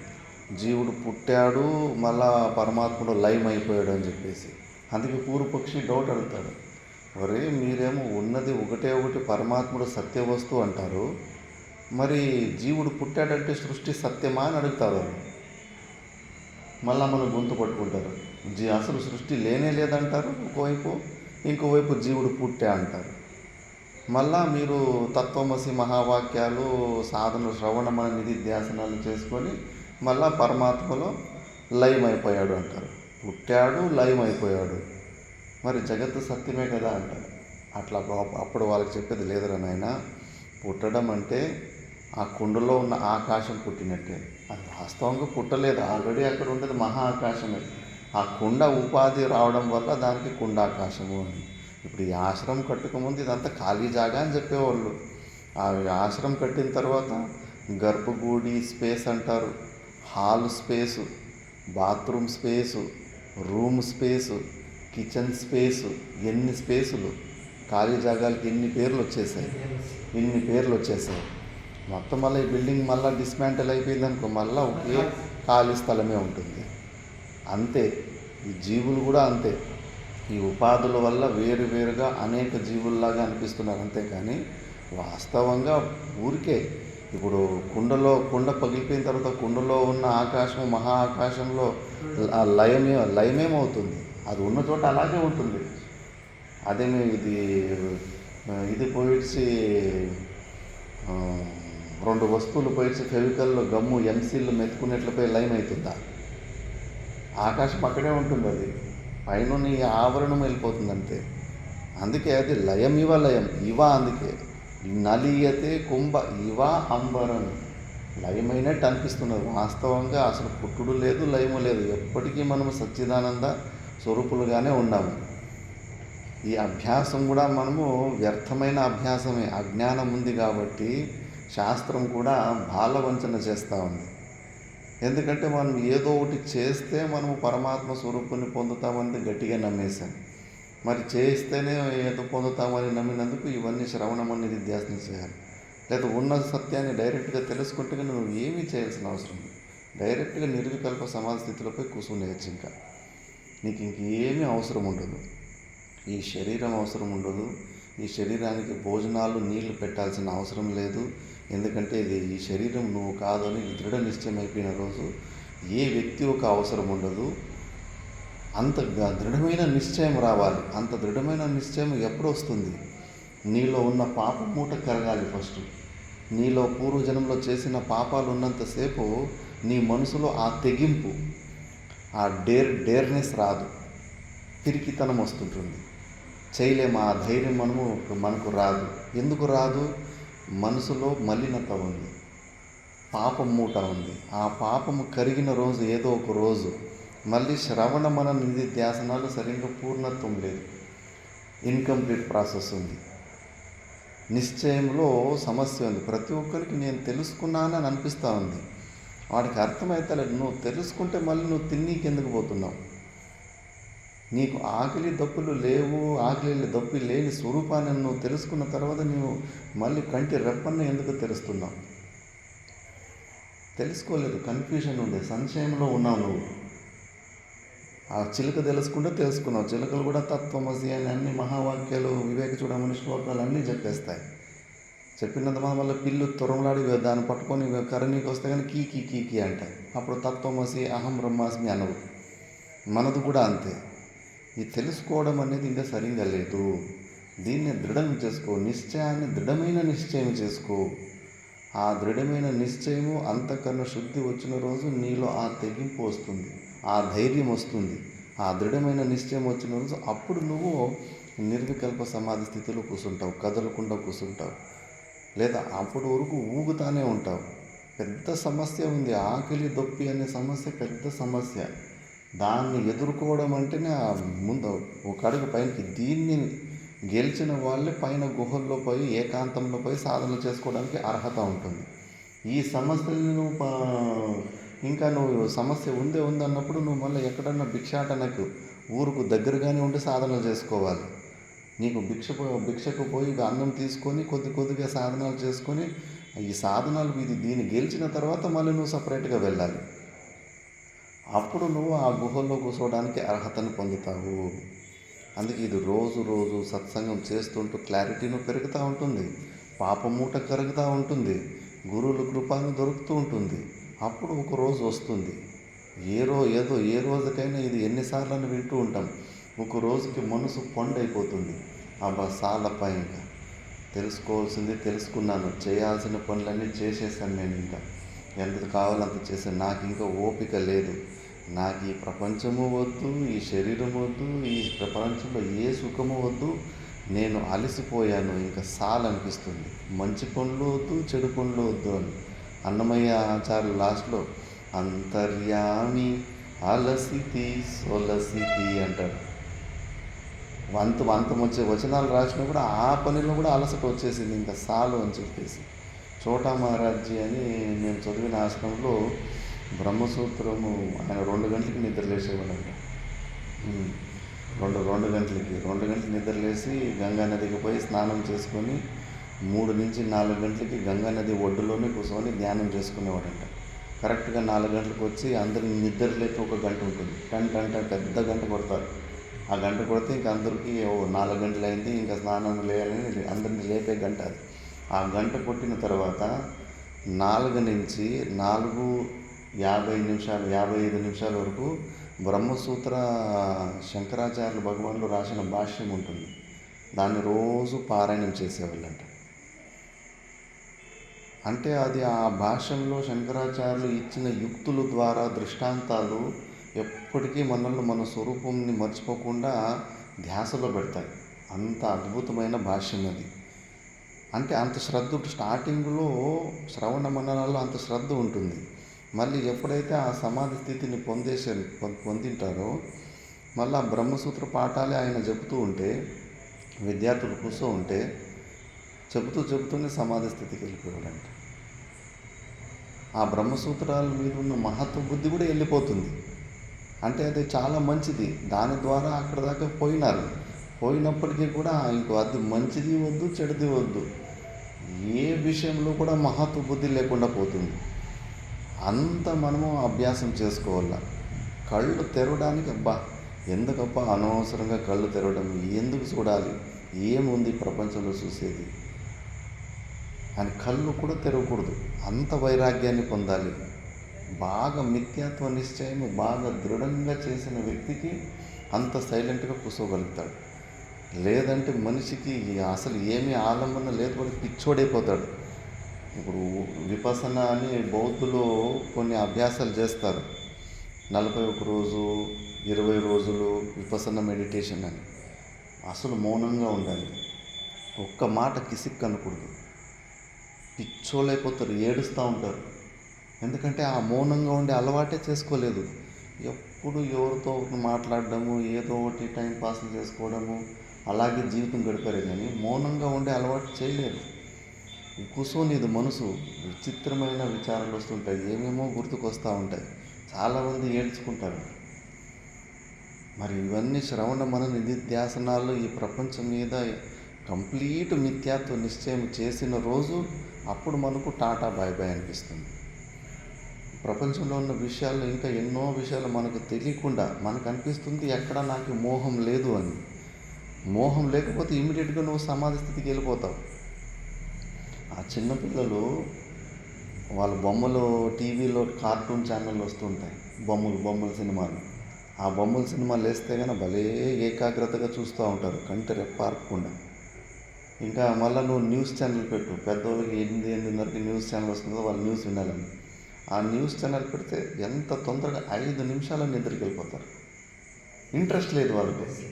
Speaker 1: జీవుడు పుట్టాడు మళ్ళా పరమాత్ముడు లయం అయిపోయాడు అని చెప్పేసి. అందుకే పూర్వపక్షి డౌట్ అడుగుతాడు, ఒరే మీరేమో ఉన్నది ఒకటి పరమాత్ముడు సత్య వస్తువు అంటారు, మరి జీవుడు పుట్టాడంటే సృష్టి సత్యమా అని అడుగుతారు. మళ్ళా మనం గొంతు పట్టుకుంటారు. అసలు సృష్టి లేనే లేదంటారు ఒకవైపు, ఇంకోవైపు జీవుడు పుట్టా అంటారు. మళ్ళా మీరు తత్వమసి మహావాక్యాలు సాధనలు శ్రవణమన నిధిధ్యాసనాలు చేసుకొని మళ్ళా పరమాత్మలో లయమైపోయాడు అంటారు. పుట్టాడు, లయమైపోయాడు, మరి జగత్తు సత్యమే కదా అంటారు. అట్లా అప్పుడు వాళ్ళకి చెప్పేది లేదురా నాయన, పుట్టడం అంటే ఆ కుండలో ఉన్న ఆకాశం పుట్టినట్టే. అది వాస్తవంగా పుట్టలేదు, ఆల్రెడీ అక్కడ ఉండేది మహా ఆకాశమే. ఆ కుండ ఉపాధి రావడం వల్ల దానికి కుండాకాశము అని. ఇప్పుడు ఈ ఆశ్రమం కట్టుకముందు ఇదంతా ఖాళీ జాగా అని చెప్పేవాళ్ళు. ఆ ఆశ్రమం కట్టిన తర్వాత గర్భగుడి స్పేస్ అంటారు, hall space, bathroom space, room space, kitchen space, ఎన్ని స్పేసులు, ఖాళీ జాగాలకి ఇన్ని పేర్లు వచ్చేసాయి. మొత్తం మళ్ళీ ఈ బిల్డింగ్ మళ్ళీ డిస్మాంటిల్ అయిపోయింది అనుకో, మళ్ళీ ఒకే ఖాళీ స్థలమే ఉంటుంది. అంతే ఈ జీవులు కూడా అంతే. ఈ ఉపాధుల వల్ల వేరువేరుగా అనేక జీవుల్లాగా అనిపిస్తున్నారు అంతే. కానీ వాస్తవంగా ఊరికే ఇప్పుడు కుండ పగిలిపోయిన తర్వాత కుండలో ఉన్న ఆకాశం మహా ఆకాశంలో లయమేమవుతుంది. అది ఉన్న చోట అలాగే ఉంటుంది. అదేమి ఇది పోయిడ్చి 2 వస్తువులు పోయిడ్చి ఫెవికల్లో గమ్ము ఎంసీలు మెత్తుకునేట్లపై లయం అవుతుందా? ఆకాశం అక్కడే ఉంటుంది. అది పైన ఈ ఆవరణం వెళ్ళిపోతుంది అంతే. అందుకే అది లయం ఇవ అందుకే నలీయతే కుంభ ఇవ అంబరం. లయమైనట్టు అనిపిస్తున్నది. వాస్తవంగా అసలు పుట్టుడు లేదు, లయము లేదు. ఎప్పటికీ మనము సచ్చిదానంద స్వరూపులుగానే ఉన్నాము. ఈ అభ్యాసం కూడా మనము వ్యర్థమైన అభ్యాసమే. అజ్ఞానం ఉంది కాబట్టి శాస్త్రం కూడా బాలవంచన చేస్తూ ఉంది. ఎందుకంటే మనం ఏదో ఒకటి చేస్తే మనము పరమాత్మ స్వరూపాన్ని పొందుతామని గట్టిగా నమ్మేశాం. మరి చేస్తేనే ఏదో పొందుతామని నమ్మినందుకు ఇవన్నీ శ్రవణం అనేది ధ్యాసన చేయాలి. లేదా ఉన్న సత్యాన్ని డైరెక్ట్గా తెలుసుకుంటే నువ్వు ఏమీ చేయాల్సిన అవసరం లేదు. డైరెక్ట్గా నిర్వికల్ప సమాధి స్థితిలోపై కూర్చునేయచ్చు. ఇంకా నీకు ఇంకేమీ అవసరం ఉండదు. ఈ శరీరం అవసరం ఉండదు. ఈ శరీరానికి భోజనాలు నీళ్లు పెట్టాల్సిన అవసరం లేదు. ఎందుకంటే ఈ శరీరం నువ్వు కాదని దృఢ నిశ్చయం అయిపోయిన రోజు ఏ వ్యక్తి ఒక అవసరం ఉండదు. అంత దృఢమైన నిశ్చయం రావాలి. అంత దృఢమైన నిశ్చయం ఎప్పుడు వస్తుంది? నీలో ఉన్న పాప మూట కరగాలి ఫస్ట్. నీలో పూర్వజన్మలో చేసిన పాపాలు ఉన్నంతసేపు నీ మనసులో ఆ తెగింపు, ఆ డేర్నెస్ రాదు. పిరికితనం వస్తుంటుంది. చేయలేము. ఆ ధైర్యం మనకు రాదు. ఎందుకు రాదు? మనసులో మలినత ఉంది, పాపం మూట ఉంది. ఆ పాపము కరిగిన రోజు ఏదో ఒక రోజు మళ్ళీ శ్రవణ మన నిధి ధ్యాసనాలు సరిగ్గా పూర్ణత్వం లేదు. ఇన్కంప్లీట్ ప్రాసెస్ ఉంది. నిశ్చయంలో సమస్య ఉంది. ప్రతి ఒక్కరికి నేను తెలుసుకున్నానని అనిపిస్తూ ఉంది. వాడికి అర్థమవుతలేదు. నువ్వు తెలుసుకుంటే మళ్ళీ నువ్వు తిన్నీకి ఎందుకు పోతున్నావు? నీకు ఆకలి దప్పులు లేవు. ఆకలి దప్పి లేని స్వరూపాన్ని నువ్వు తెలుసుకున్న తర్వాత నువ్వు మళ్ళీ కంటి రెప్పన్న ఎందుకు తెలుస్తున్నావు? తెలుసుకోలేదు. కన్ఫ్యూజన్ ఉంది. సంశయంలో ఉన్నావు నువ్వు. ఆ చిలుక తెలుసుకుంటే తెలుసుకున్నావు. చిలుకలు కూడా తత్వమసి అని అన్ని మహావాక్యాలు, వివేక చూడమని శ్లోకాలు అన్నీ చెప్పేస్తాయి. చెప్పినంత వల్ల పిల్లు తురంలాడి దాన్ని పట్టుకొని కరణీకి వస్తే కానీ కీ అంటాయి. అప్పుడు తత్వమసి అహం బ్రహ్మాస్మి అనవు. మనది కూడా అంతే. ఈ తెలుసుకోవడం అనేది ఇంకా సరిగ్గా లేదు. దీన్ని దృఢం చేసుకో. నిశ్చయాన్ని దృఢమైన నిశ్చయం చేసుకో. ఆ దృఢమైన నిశ్చయము అంతఃకరణ శుద్ధి వచ్చిన రోజు నీలో ఆ తెగింపు వస్తుంది, ఆ ధైర్యం వస్తుంది. ఆ దృఢమైన నిశ్చయం వచ్చిన రోజు అప్పుడు నువ్వు నిర్వికల్ప సమాధి స్థితిలో కూర్చుంటావు. కదలకుండా కూర్చుంటావు. లేదా అప్పటి వరకు ఊగుతానే ఉంటావు. పెద్ద సమస్య ఉంది. ఆకలి దొప్పి అనే సమస్య పెద్ద సమస్య. దాన్ని ఎదుర్కోవడం అంటేనే ముందు ఒక అడుగు పైనకి. దీన్ని గెలిచిన వాళ్ళే పైన గుహల్లో పోయి ఏకాంతంలో పోయి సాధన చేసుకోవడానికి అర్హత ఉంటుంది. ఈ సమస్యని నువ్వు సమస్య ఉందన్నప్పుడు నువ్వు మళ్ళీ ఎక్కడన్నా భిక్షాటనకు ఊరుకు దగ్గరగానే ఉండి సాధనలు చేసుకోవాలి. నీకు భిక్షకు పోయి అన్నం తీసుకొని కొద్దిగా సాధనాలు చేసుకొని ఈ సాధనాలు దీన్ని గెలిచిన తర్వాత మళ్ళీ నువ్వు సపరేట్గా వెళ్ళాలి. అప్పుడు నువ్వు ఆ గుహల్లో కూర్చోవడానికి అర్హతను పొందుతావు. అందుకే ఇది రోజు సత్సంగం చేస్తుంటూ క్లారిటీను పెరుగుతూ ఉంటుంది. పాపమూట కరుగుతూ ఉంటుంది. గురువుల కృపను దొరుకుతూ ఉంటుంది. అప్పుడు ఒక రోజు వస్తుంది. ఏ రోజుకైనా ఇది ఎన్నిసార్లు వింటూ ఉంటాం. ఒక రోజుకి మనసు పండైపోతుంది. అబ్బా సాలపై ఇంకా తెలుసుకోవాల్సింది తెలుసుకున్నాను. చేయాల్సిన పనులన్నీ చేసేసాను. నేను ఇంకా ఎంత కావాలంత చేశాను. నాకు ఇంకా ఓపిక లేదు. నాకు ఈ ప్రపంచము వద్దు, ఈ శరీరం వద్దు, ఈ ప్రపంచంలో ఏ సుఖము వద్దు. నేను అలసిపోయాను. ఇంకా సాలనిపిస్తుంది. మంచి పనులు వద్దు, చెడు పనులు వద్దు అని అన్నమయ్య ఆచార్యులు లాస్ట్లో అంతర్యామి అలసితి సొలసితి అంటాడు. వంతం వచ్చే వచనాలు రాసినా కూడా ఆ పనిలో కూడా అలసట వచ్చేసింది. ఇంకా సాలు అని చెప్పేసి చోటా మహారాజ్జీ అని మేము చదివిన ఆశ్రమంలో బ్రహ్మసూత్రము ఆయన 2 గంటలకి నిద్రలేసేవాడంట. 2 గంటలకి నిద్రలేసి గంగా నదికి పోయి స్నానం చేసుకొని 3 నుంచి 4 గంటలకి గంగా నది ఒడ్డులోనే కూర్చొని ధ్యానం చేసుకునేవాడంట. కరెక్ట్గా 4 గంటలకు వచ్చి అందరిని నిద్ర లేపి ఒక గంట ఉంటుంది. పెద్ద గంట కొడతారు. ఆ గంట కొడితే ఇంక అందరికీ 4 గంటలు అయింది, ఇంకా స్నానం లేయాలని అందరిని లేపే గంట అది. ఆ గంట కొట్టిన తర్వాత 4 నుంచి 4:55 నిమిషాల వరకు బ్రహ్మసూత్ర శంకరాచార్యులు భగవానులు రాసిన భాష్యం ఉంటుంది. దాన్ని రోజు పారాయణం చేసేవాళ్ళంట. అంటే అది ఆ భాష్యంలో శంకరాచార్యులు ఇచ్చిన యుక్తుల ద్వారా దృష్టాంతాలు ఎప్పటికీ మనల్ని మన స్వరూపంని మర్చిపోకుండా ధ్యాసలో పెడతాయి. అంత అద్భుతమైన భాష్యం అది. అంటే అంత శ్రద్ధ స్టార్టింగ్లో శ్రవణ మండలాల్లో అంత శ్రద్ధ ఉంటుంది. మళ్ళీ ఎప్పుడైతే ఆ సమాధి స్థితిని పొందింటారో మళ్ళీ ఆ బ్రహ్మసూత్ర పాఠాలే ఆయన చెబుతూ ఉంటే విద్యార్థులు కూర్చో ఉంటే చెబుతూనే సమాధి స్థితికి వెళ్ళిపోయాడంట. ఆ బ్రహ్మసూత్రాల మీద ఉన్న మహత్వ బుద్ధి కూడా వెళ్ళిపోతుంది. అంటే అది చాలా మంచిది. దాని ద్వారా అక్కడ దాకా పోయినప్పటికీ కూడా ఇంకో అది మంచిది వద్దు, చెడుది వద్దు, ఏ విషయంలో కూడా మహత్వ బుద్ధి లేకుండా పోతుంది. అంత మనము అభ్యాసం చేసుకోవాల. కళ్ళు తెరవడానికి ఎందుకబ్బా అనవసరంగా కళ్ళు తెరవడం, ఎందుకు చూడాలి, ఏముంది ప్రపంచంలో చూసేది అని కళ్ళు కూడా తెరవకూడదు. అంత వైరాగ్యాన్ని పొందాలి. బాగా మిథ్యాత్వ నిశ్చయం బాగా దృఢంగా చేసిన వ్యక్తికి అంత సైలెంట్గా కూర్చోగలుగుతాడు. లేదంటే మనిషికి అసలు ఏమీ ఆలంబన లేదు, వాడు పిచ్చోడైపోతాడు. ఇప్పుడు విపసన అని బౌద్ధులు కొన్ని అభ్యాసాలు చేస్తారు. 41 రోజు 20 రోజులు విపసన మెడిటేషన్ అని. అసలు మౌనంగా ఉండాలి. ఒక్క మాట కిసిక్ అనకూడదు. పిచ్చోళ్ళైపోతారు, ఏడుస్తూ ఉంటారు. ఎందుకంటే ఆ మౌనంగా ఉండే అలవాటే చేసుకోలేదు. ఎప్పుడు ఎవరితో మాట్లాడడము, ఏదో ఒకటి టైం పాస్ చేసుకోవడము, అలాగే జీవితం గడిపారే కానీ మౌనంగా ఉండే అలవాటు చేయలేదు. కూర్చోనిది మనసు విచిత్రమైన విచారాలు వస్తుంటాయి, ఏమేమో గుర్తుకొస్తూ ఉంటాయి. చాలామంది ఏడ్చుకుంటారు. మరి ఇవన్నీ శ్రవణ మన నిధిధ్యాసనాలు ఈ ప్రపంచం మీద కంప్లీట్ మిథ్యాత్వ నిశ్చయం చేసిన రోజు అప్పుడు మనకు టాటా బాయ్ బాయ్ అనిపిస్తుంది. ప్రపంచంలో ఉన్న విషయాలు ఇంకా ఎన్నో విషయాలు మనకు తెలియకుండా మనకు అనిపిస్తుంది ఎక్కడ నాకు మోహం లేదు అని. మోహం లేకపోతే ఇమీడియట్గా నువ్వు సమాధి స్థితికి వెళ్ళిపోతావు. ఆ చిన్నపిల్లలు వాళ్ళ బొమ్మలు టీవీలో కార్టూన్ ఛానళ్ళు వస్తుంటాయి, బొమ్మల సినిమాలు. ఆ బొమ్మల సినిమాలు వేస్తే కానీ భలే ఏకాగ్రతగా చూస్తూ ఉంటారు, కంటి రెప్పారకుండా. ఇంకా మళ్ళీ నువ్వు న్యూస్ ఛానల్ పెట్టు, పెద్దవాళ్ళకి 8:30కి న్యూస్ ఛానల్ వస్తుందో వాళ్ళు న్యూస్ వినాలని. ఆ న్యూస్ ఛానల్ పెడితే ఎంత తొందరగా 5 నిమిషాల నిద్రకి వెళ్ళిపోతారు. ఇంట్రెస్ట్ లేదు వాళ్ళకి.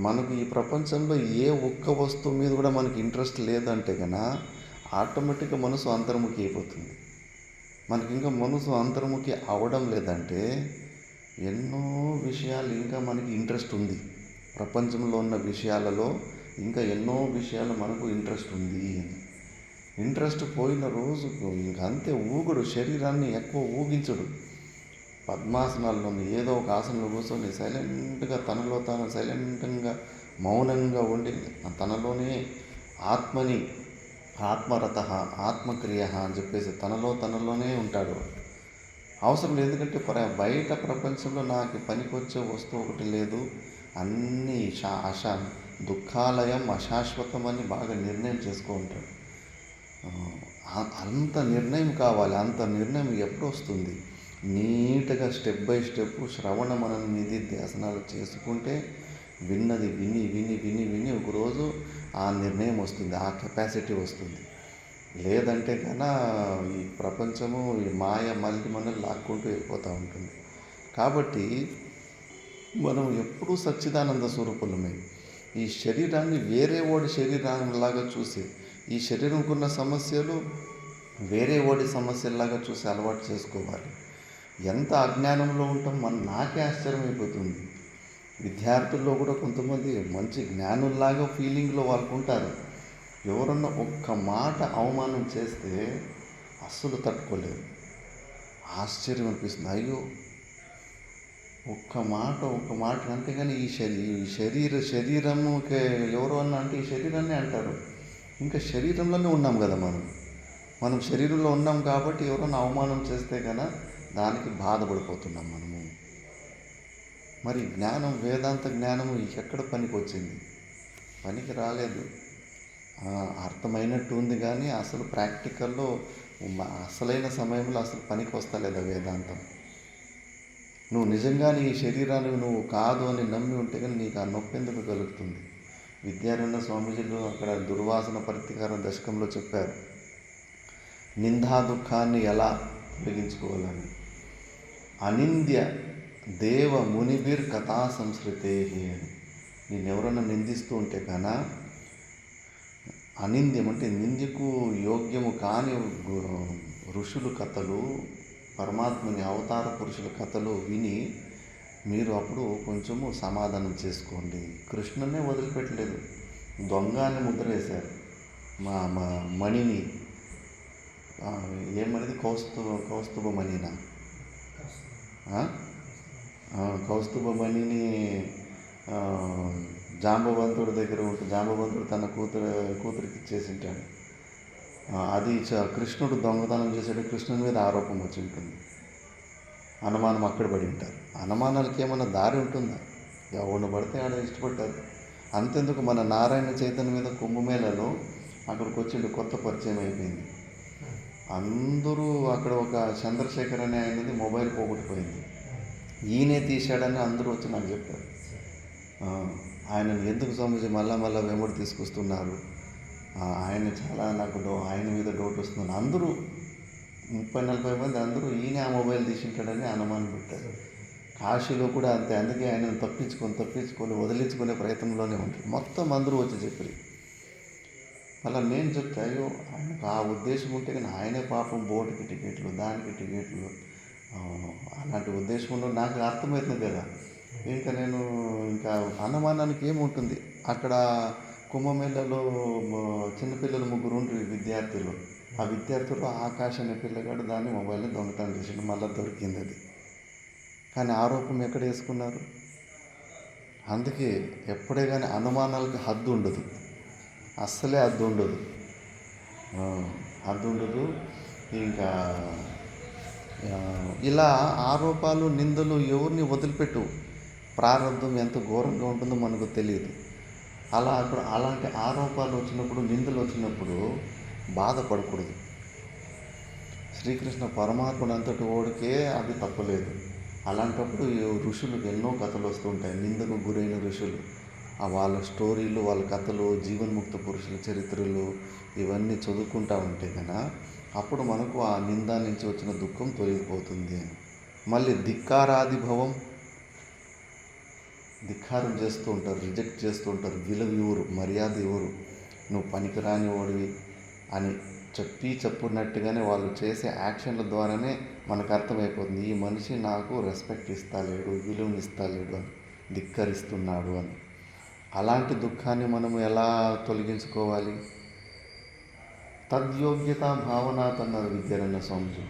Speaker 1: మనకు ఈ ప్రపంచంలో ఏ ఒక్క వస్తువు మీద కూడా మనకి ఇంట్రెస్ట్ లేదంటే కన్నా ఆటోమేటిక్గా మనసు అంతర్ముఖి అయిపోతుంది. మనకి ఇంకా మనసు అంతర్ముఖి అవ్వడం లేదంటే ఎన్నో విషయాలు ఇంకా మనకి ఇంట్రెస్ట్ ఉంది. ప్రపంచంలో ఉన్న విషయాలలో ఇంకా ఎన్నో విషయాలు మనకు ఇంట్రెస్ట్ ఉంది అని. ఇంట్రెస్ట్ పోయిన రోజు ఇంక అంతే ఊగుడు, శరీరాన్ని ఎక్కువ ఊగించడు. పద్మాసనాల్లోని ఏదో ఒక ఆసనంలో కూర్చొని సైలెంట్గా తనలో తాను సైలెంట్గా మౌనంగా ఉండి తనలోనే ఆత్మని ఆత్మరత ఆత్మక్రియ అని చెప్పేసి తనలోనే ఉంటాడు. అవసరం లేదు. ఎందుకంటే బయట ప్రపంచంలో నాకు పనికొచ్చే వస్తువు ఒకటి లేదు, అన్నీ దుఃఖాలయం అశాశ్వతం అని బాగా నిర్ణయం చేసుకుంటాడు. అంత నిర్ణయం కావాలి. అంత నిర్ణయం ఎప్పుడు వస్తుంది? నీట్గా స్టెప్ బై స్టెప్ శ్రవణ మనన నిధిధ్యాసనాలు చేసుకుంటే విన్నది విని విని విని విని ఒకరోజు ఆ నిర్ణయం వస్తుంది, ఆ కెపాసిటీ వస్తుంది. లేదంటే కన్నా ఈ ప్రపంచము ఈ మాయ మళ్ళీ మనల్ని లాక్కుంటూ వెళ్ళిపోతూ ఉంటుంది. కాబట్టి మనం ఎప్పుడూ సచ్చిదానంద స్వరూపులమే. ఈ శరీరాన్ని వేరే వాడి శరీరంలాగా చూసి, ఈ శరీరంకున్న సమస్యలు వేరే వాడి సమస్యల్లాగా చూసి అలవాటు చేసుకోవాలి. ఎంత అజ్ఞానంలో ఉంటాం నాకే ఆశ్చర్యం అయిపోతుంది. విద్యార్థుల్లో కూడా కొంతమంది మంచి జ్ఞానుల్లాగా ఫీలింగ్లో వాళ్ళకు ఉంటారు. ఎవరన్నా ఒక్క మాట అవమానం చేస్తే అస్సలు తట్టుకోలేదు. ఆశ్చర్యం అనిపిస్తుంది. అయ్యో ఒక్క మాట అంతేగాని ఈ శరీరము ఎవరు అన్నా అంటే ఈ శరీరాన్ని అంటారు. ఇంకా శరీరంలోనే ఉన్నాం కదా మనం. మనం శరీరంలో ఉన్నాం కాబట్టి ఎవరైనా అవమానం చేస్తే కన్నా దానికి బాధపడిపోతున్నాం మనము. మరి జ్ఞానం, వేదాంత జ్ఞానము ఎక్కడ పనికి వచ్చింది? పనికి రాలేదు. అర్థమైనట్టు ఉంది కానీ అసలు ప్రాక్టికల్లో అసలైన సమయంలో అసలు పనికి వస్తలేదా వేదాంతం? నువ్వు నిజంగానే ఈ శరీరాన్ని నువ్వు కాదు అని నమ్మి ఉంటే కానీ నీకు ఆ నొప్పి ఎందుకు కలుగుతుంది? విద్యారణ్య స్వామీజీలు అక్కడ దుర్వాసన ప్రతీకారం దశకంలో చెప్పారు, నిందా దుఃఖాన్ని ఎలా తొలగించుకోవాలని. అనింద్య దేవ మునిభిర్ కథా సంస్కృతే అని. నిన్నెవరన్నా నిందిస్తూ ఉంటే కానా, అనింద్యం అంటే నిందకు యోగ్యము కాని ఋషులు కథలు, పరమాత్మని అవతార పురుషుల కథలు విని మీరు అప్పుడు కొంచెము సమాధానం చేసుకోండి. కృష్ణునే వదిలిపెట్టలేదు, దొంగ అని ముద్ర వేశారు. మా మణిని ఏమనేది కౌస్తుభ మణినా, కౌస్తుభ మణిని జాంబవంతుడి దగ్గర ఉంటుంది. జాంబవంతుడు తన కూతురికి ఇచ్చేసి ఉంటాడు. అది కృష్ణుడు దొంగతనం చేసాడు, కృష్ణుని మీద ఆరోపణ వచ్చి ఉంటుంది. అనుమానం అక్కడ పడి ఉంటారు. అనుమానాలకి ఏమన్నా దారి ఉంటుందా? ఎవరిని పడితే ఆడ ఇష్టపడ్డారు. అంతెందుకు, మన నారాయణ చైతన్య మీద కుంభమేళలో అక్కడికి వచ్చిండు, కొత్త పరిచయం అయిపోయింది. అందరూ అక్కడ ఒక చంద్రశేఖర్ అనే ఆయనది మొబైల్ పోగొట్టుపోయింది, ఈయనే తీశాడని అందరూ వచ్చి నాకు చెప్పారు. ఆయనను ఎందుకు స్వామీజీ మళ్ళా వెంబడి తీసుకొస్తున్నారు, ఆయన చాలా నాకు ఆయన మీద డౌట్ వస్తుంది. అందరూ 30-40 మంది అందరూ ఈయన ఆ మొబైల్ తీసింటాడని అనుమానం పెట్టారు. కాశీలో కూడా అంతే. అందుకే ఆయనను తప్పించుకొని వదిలించుకునే ప్రయత్నంలోనే ఉంటాడు. మొత్తం అందరూ వచ్చి చెప్పారు. అలా నేను చెప్తే, అయ్యో ఆయనకు ఆ ఉద్దేశం ఉంటే కానీ ఆయనే పాపం బోటుకి టికెట్లు, దానికి టికెట్లు, అలాంటి ఉద్దేశంలో నాకు అర్థమవుతుంది కదా. నేను అనుమానానికి ఏముంటుంది? అక్కడ కుంభమేళలో చిన్నపిల్లలు 3 ఉండ్రు విద్యార్థులు. ఆ విద్యార్థులు ఆకాశ్ అనే పిల్లగాడు దాన్ని మొబైల్ని దొంగతనం చేసిండు, మళ్ళీ దొరికింది అది. కానీ ఆరోపణ ఎక్కడ వేసుకున్నారు? అందుకే ఎప్పుడే కానీ అనుమానాలకు హద్దు ఉండదు, అస్సలే హద్దు ఉండదు. ఇంకా ఇలా ఆరోపాలు, నిందలు ఎవరిని వదిలిపెట్టు. ప్రారంభం ఎంత ఘోరంగా ఉంటుందో మనకు తెలియదు. అలాంటి ఆరోపాలు వచ్చినప్పుడు, నిందలు వచ్చినప్పుడు బాధపడకూడదు. శ్రీకృష్ణ పరమాత్ముడు అంతటి ఓడికే అది తప్పలేదు. అలాంటప్పుడు ఋషులకు ఎన్నో కథలు వస్తూ ఉంటాయి, నిందకు గురైన ఋషులు. వాళ్ళ స్టోరీలు, వాళ్ళ కథలు, జీవన్ముక్త పురుషుల చరిత్రలు ఇవన్నీ చదువుకుంటూ ఉంటే కన్నా అప్పుడు మనకు ఆ నింద నుంచి వచ్చిన దుఃఖం తొలగిపోతుంది అని. మళ్ళీ ధిక్కారాదిభవం, ధిక్కారం చేస్తూ ఉంటారు, రిజెక్ట్ చేస్తూ ఉంటారు. విలువ ఇవ్వరు, మర్యాద ఇవ్వరు, నువ్వు పనికిరాని వాడివి అని చెప్పున్నట్టుగానే వాళ్ళు చేసే యాక్షన్ల ద్వారానే మనకు అర్థమైపోతుంది, ఈ మనిషి నాకు రెస్పెక్ట్ ఇస్తలేడు, విలువనిస్తలేడు అని, ధిక్కరిస్తున్నాడు అని. అలాంటి దుఃఖాన్ని మనం ఎలా తొలగించుకోవాలి? తద్యోగ్యత భావనాత్ అన్నారు విద్యారణ్య స్వామిజీ.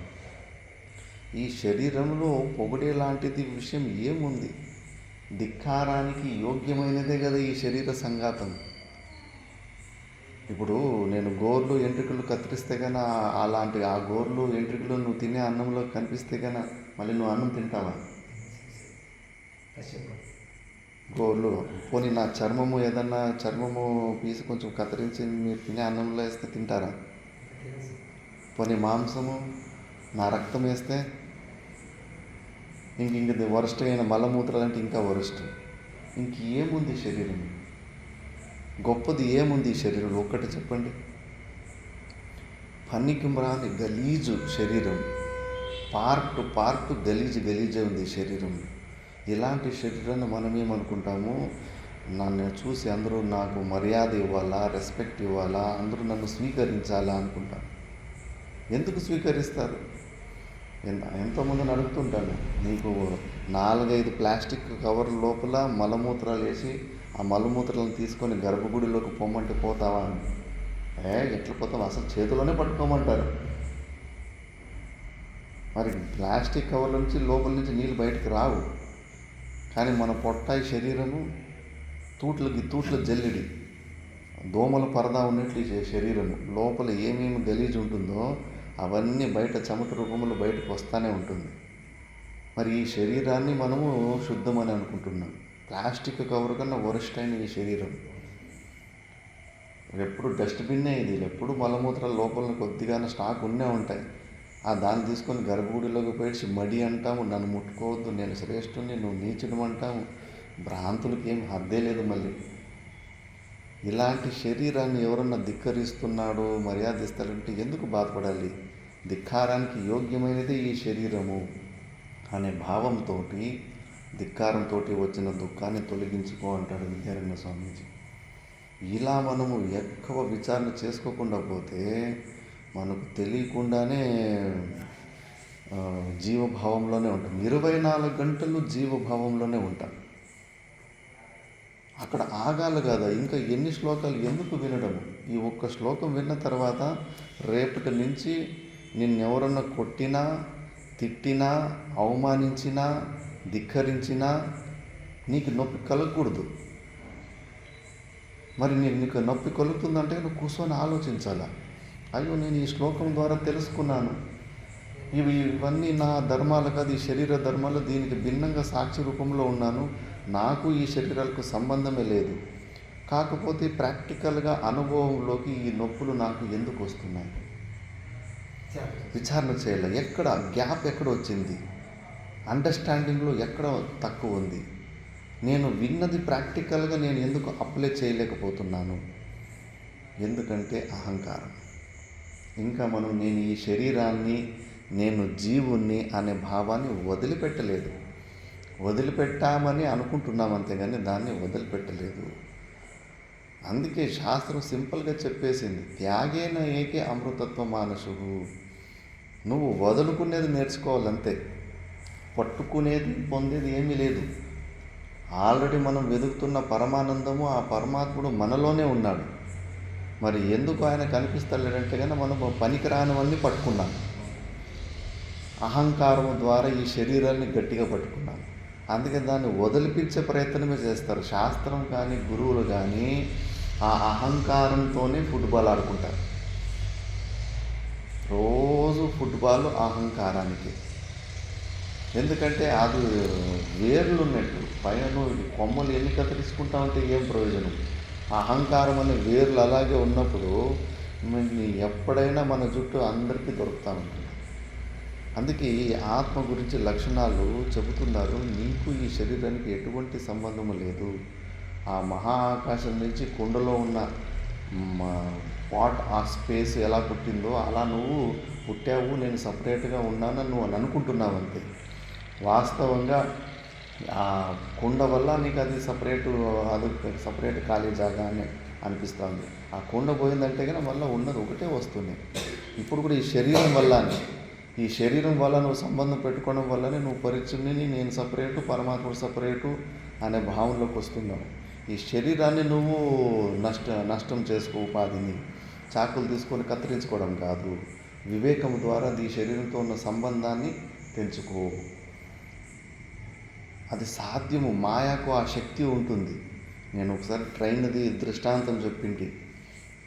Speaker 1: ఈ శరీరంలో పొగిడే లాంటిది విషయం ఏముంది? ధిక్కారానికి యోగ్యమైనదే కదా ఈ శరీర సంఘాతం. ఇప్పుడు నేను గోర్లు ఎంట్రుకలు కత్తిరిస్తే కన్నా అలాంటి ఆ గోర్లు ఎంట్రుకలు నువ్వు తినే అన్నంలో కనిపిస్తే కన్నా మళ్ళీ నువ్వు అన్నం తింటావా? గోర్లు పోనీ నా చర్మము, ఏదన్నా చర్మము పీసు కొంచెం కత్తిరించి మీరు తినే అన్నంలో వేస్తే తింటారా? పోనీ మాంసము, నా రక్తం వేస్తే ఇంక వరస్ట్ అయిన మలమూత్రాలు అంటే ఇంకా వరస్ట్. ఇంకేముంది శరీరం? గొప్పది ఏముంది ఈ శరీరంలో? ఒక్కటి చెప్పండి. పన్నికింబరాని గలీజు శరీరం, పార్ట్ గలీజే ఉంది ఈ శరీరం. ఇలాంటి శరీరాన్ని మనమేమనుకుంటాము, నన్ను చూసి అందరూ నాకు మర్యాద ఇవ్వాలా, రెస్పెక్ట్ ఇవ్వాలా, అందరూ నన్ను స్వీకరించాలా అనుకుంటాను. ఎందుకు స్వీకరిస్తారు? ఎంతోమందిని అడుగుతుంటాను, నీకు 4-5 ప్లాస్టిక్ కవర్ల లోపల మలమూత్రాలు వేసి ఆ మలమూత్రాలను తీసుకొని గర్భగుడిలోకి పొమ్మంటే పోతావా అని. ఎట్లా పోతావు? అసలు చేతిలోనే పట్టుకోమంటారు. మరి ప్లాస్టిక్ కవర్ల నుంచి లోపల నుంచి నీళ్ళు బయటకు రావు. కానీ మన పొట్టాయి శరీరము తూట్ల జల్లెడి, దోమల పరదా ఉన్నట్లు ఈ శరీరము లోపల ఏమేమి గలీజ్ ఉంటుందో అవన్నీ బయట చెమట రూపంలో బయటకు వస్తూనే ఉంటుంది. మరి ఈ శరీరాన్ని మనము శుద్ధమని అనుకుంటున్నాం. ప్లాస్టిక్ కవర్ కన్నా వరస్ట్ అయిన ఈ శరీరం ఎప్పుడు డస్ట్బిన్నే ఇది. ఎప్పుడు మలమూత్రాల లోపల కొద్దిగానే స్టాక్ ఉన్నే ఉంటాయి. దాన్ని తీసుకొని గర్భగుడిలోకి పేర్చి మడి అంటాము, నన్ను ముట్టుకోవద్దు, నేను శ్రేష్ఠుని, నువ్వు నీచుడు అంటాము. భ్రాంతులకి ఏం హద్దే లేదు. మళ్ళీ ఇలాంటి శరీరాన్ని ఎవరన్నా ధిక్కరిస్తున్నాడో మర్యాదిస్తాడంటే ఎందుకు బాధపడాలి? ధిక్కారానికి యోగ్యమైనది ఈ శరీరము అనే భావంతో, ధిక్కారంతో వచ్చిన దుఃఖాన్ని తొలగించుకో అంటాడు విద్యారణ్య స్వామీజీ. ఇలా మనము ఎక్కువ విచారణ చేసుకోకుండా పోతే మనకు తెలియకుండానే జీవభావంలోనే ఉంటాం. 24 గంటలు జీవభావంలోనే ఉంటాం. అక్కడ ఆగాలి కదా. ఇంకా ఎన్ని శ్లోకాలు ఎందుకు వినడము? ఈ ఒక్క శ్లోకం విన్న తర్వాత రేపటి నుంచి నిన్నెవరన్నా కొట్టినా, తిట్టినా, అవమానించినా, ధిక్కరించినా నీకు నొప్పి కలగకూడదు. మరి నీకు నొప్పి కలుగుతుందంటే నువ్వు కూర్చొని ఆలోచించాలా. అయ్యో, నేను ఈ శ్లోకం ద్వారా తెలుసుకున్నాను, ఇవన్నీ నా ధర్మాలు కాదు, ఈ శరీర ధర్మాలు, దీనికి భిన్నంగా సాక్షి రూపంలో ఉన్నాను, నాకు ఈ శరీరాలకు సంబంధమే లేదు. కాకపోతే ప్రాక్టికల్గా అనుభవంలోకి ఈ నొప్పులు నాకు ఎందుకు వస్తున్నాయి విచారణ చేయాలి. ఎక్కడ గ్యాప్ ఎక్కడ వచ్చింది, అండర్స్టాండింగ్లో ఎక్కడ తక్కువ ఉంది, నేను విన్నది ప్రాక్టికల్గా నేను ఎందుకు అప్లై చేయలేకపోతున్నాను? ఎందుకంటే అహంకారం. ఇంకా నేను ఈ శరీరాన్ని, నేను జీవుణ్ణి అనే భావాన్ని వదిలిపెట్టలేదు. వదిలిపెట్టామని అనుకుంటున్నాం అంతేగాని దాన్ని వదిలిపెట్టలేదు. అందుకే శాస్త్రం సింపుల్గా చెప్పేసింది, త్యాగేన ఏకే అమృతత్వ మానసు. నువ్వు వదులుకునేది నేర్చుకోవాలంతే, పట్టుకునేది పొందేది ఏమీ లేదు. ఆల్రెడీ మనం వెతుకుతున్న పరమానందము, ఆ పరమాత్ముడు మనలోనే ఉన్నాడు. మరి ఎందుకు ఆయన కనిపిస్తలేడంటే కానీ మనం పనికిరానివన్నీ పట్టుకున్నాం. అహంకారం ద్వారా ఈ శరీరాన్ని గట్టిగా పట్టుకున్నాం. అందుకే దాన్ని వదిలిపించే ప్రయత్నమే చేస్తారు. శాస్త్రం కానీ గురువులు కానీ ఆ అహంకారంతోనే ఫుట్బాల్ ఆడుకుంటారు. రోజు ఫుట్బాల్ అహంకారానికి. ఎందుకంటే అది వేర్లు ఉన్నట్టు పైన కొమ్మలు ఎన్ని కత్తిరించుకుంటా ఉంటే ఏం ప్రయోజనం? అహంకారం అనే వేర్లు అలాగే ఉన్నప్పుడు ఎప్పుడైనా మన చుట్టూ అందరికీ దొరుకుతూ ఉంటుంది. అందుకే ఈ ఆత్మ గురించి లక్షణాలు చెబుతున్నారు. నీకు ఈ శరీరానికి ఎటువంటి సంబంధము లేదు. ఆ మహా ఆకాశం నుంచి కుండలో ఉన్న పాట్, ఆ స్పేస్ ఎలా పుట్టిందో అలా నువ్వు పుట్టావు, నేను సపరేట్గా ఉన్నానని నువ్వు అనుకుంటున్నావు అంతే. వాస్తవంగా ఆ కుండ వల్ల నీకు అది సపరేట్ ఖాళీ జాగా అని అనిపిస్తుంది. ఆ కుండ పోయిందంటే కానీ మళ్ళీ ఉన్నది ఒకటే వస్తుంది. ఇప్పుడు కూడా ఈ శరీరం వల్ల నువ్వు సంబంధం పెట్టుకోవడం వల్లనే నువ్వు పరిచ్ఛిన్నిని, నేను సపరేటు, పరమాత్ముడు సపరేటు అనే భావనలోకి వస్తున్నావు. ఈ శరీరాన్ని నువ్వు నష్టం చేసుకో, ఉపాధిని చాకులు తీసుకొని కత్తిరించుకోవడం కాదు. వివేకం ద్వారా ఈ శరీరంతో ఉన్న సంబంధాన్ని పెంచుకో. అది సాధ్యము. మాయకు ఆ శక్తి ఉంటుంది. నేను ఒకసారి ట్రైన్ది దృష్టాంతం చెప్పింటి.